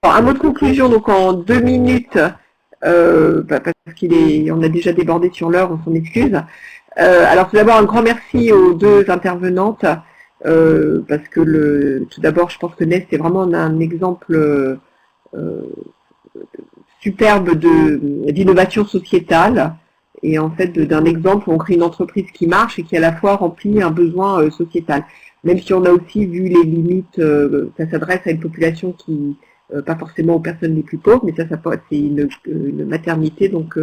Alors, un mot de conclusion, donc en 2 minutes, parce qu'on a déjà débordé sur l'heure, on s'en excuse. Alors tout d'abord, un grand merci aux deux intervenantes, parce que tout d'abord, je pense que Nest est vraiment un exemple superbe d'innovation sociétale, et en fait d'un exemple où on crée une entreprise qui marche et qui à la fois remplit un besoin sociétal. Même si on a aussi vu les limites, ça s'adresse à une population qui pas forcément aux personnes les plus pauvres, mais ça c'est une maternité donc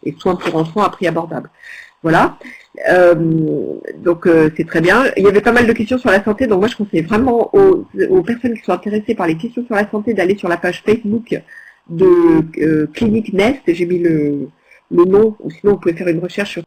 et soins pour enfants à prix abordable. Voilà. Donc c'est très bien. Il y avait pas mal de questions sur la santé, donc moi je conseille vraiment aux personnes qui sont intéressées par les questions sur la santé d'aller sur la page Facebook de Clinique Nest. J'ai mis le nom, ou sinon vous pouvez faire une recherche sur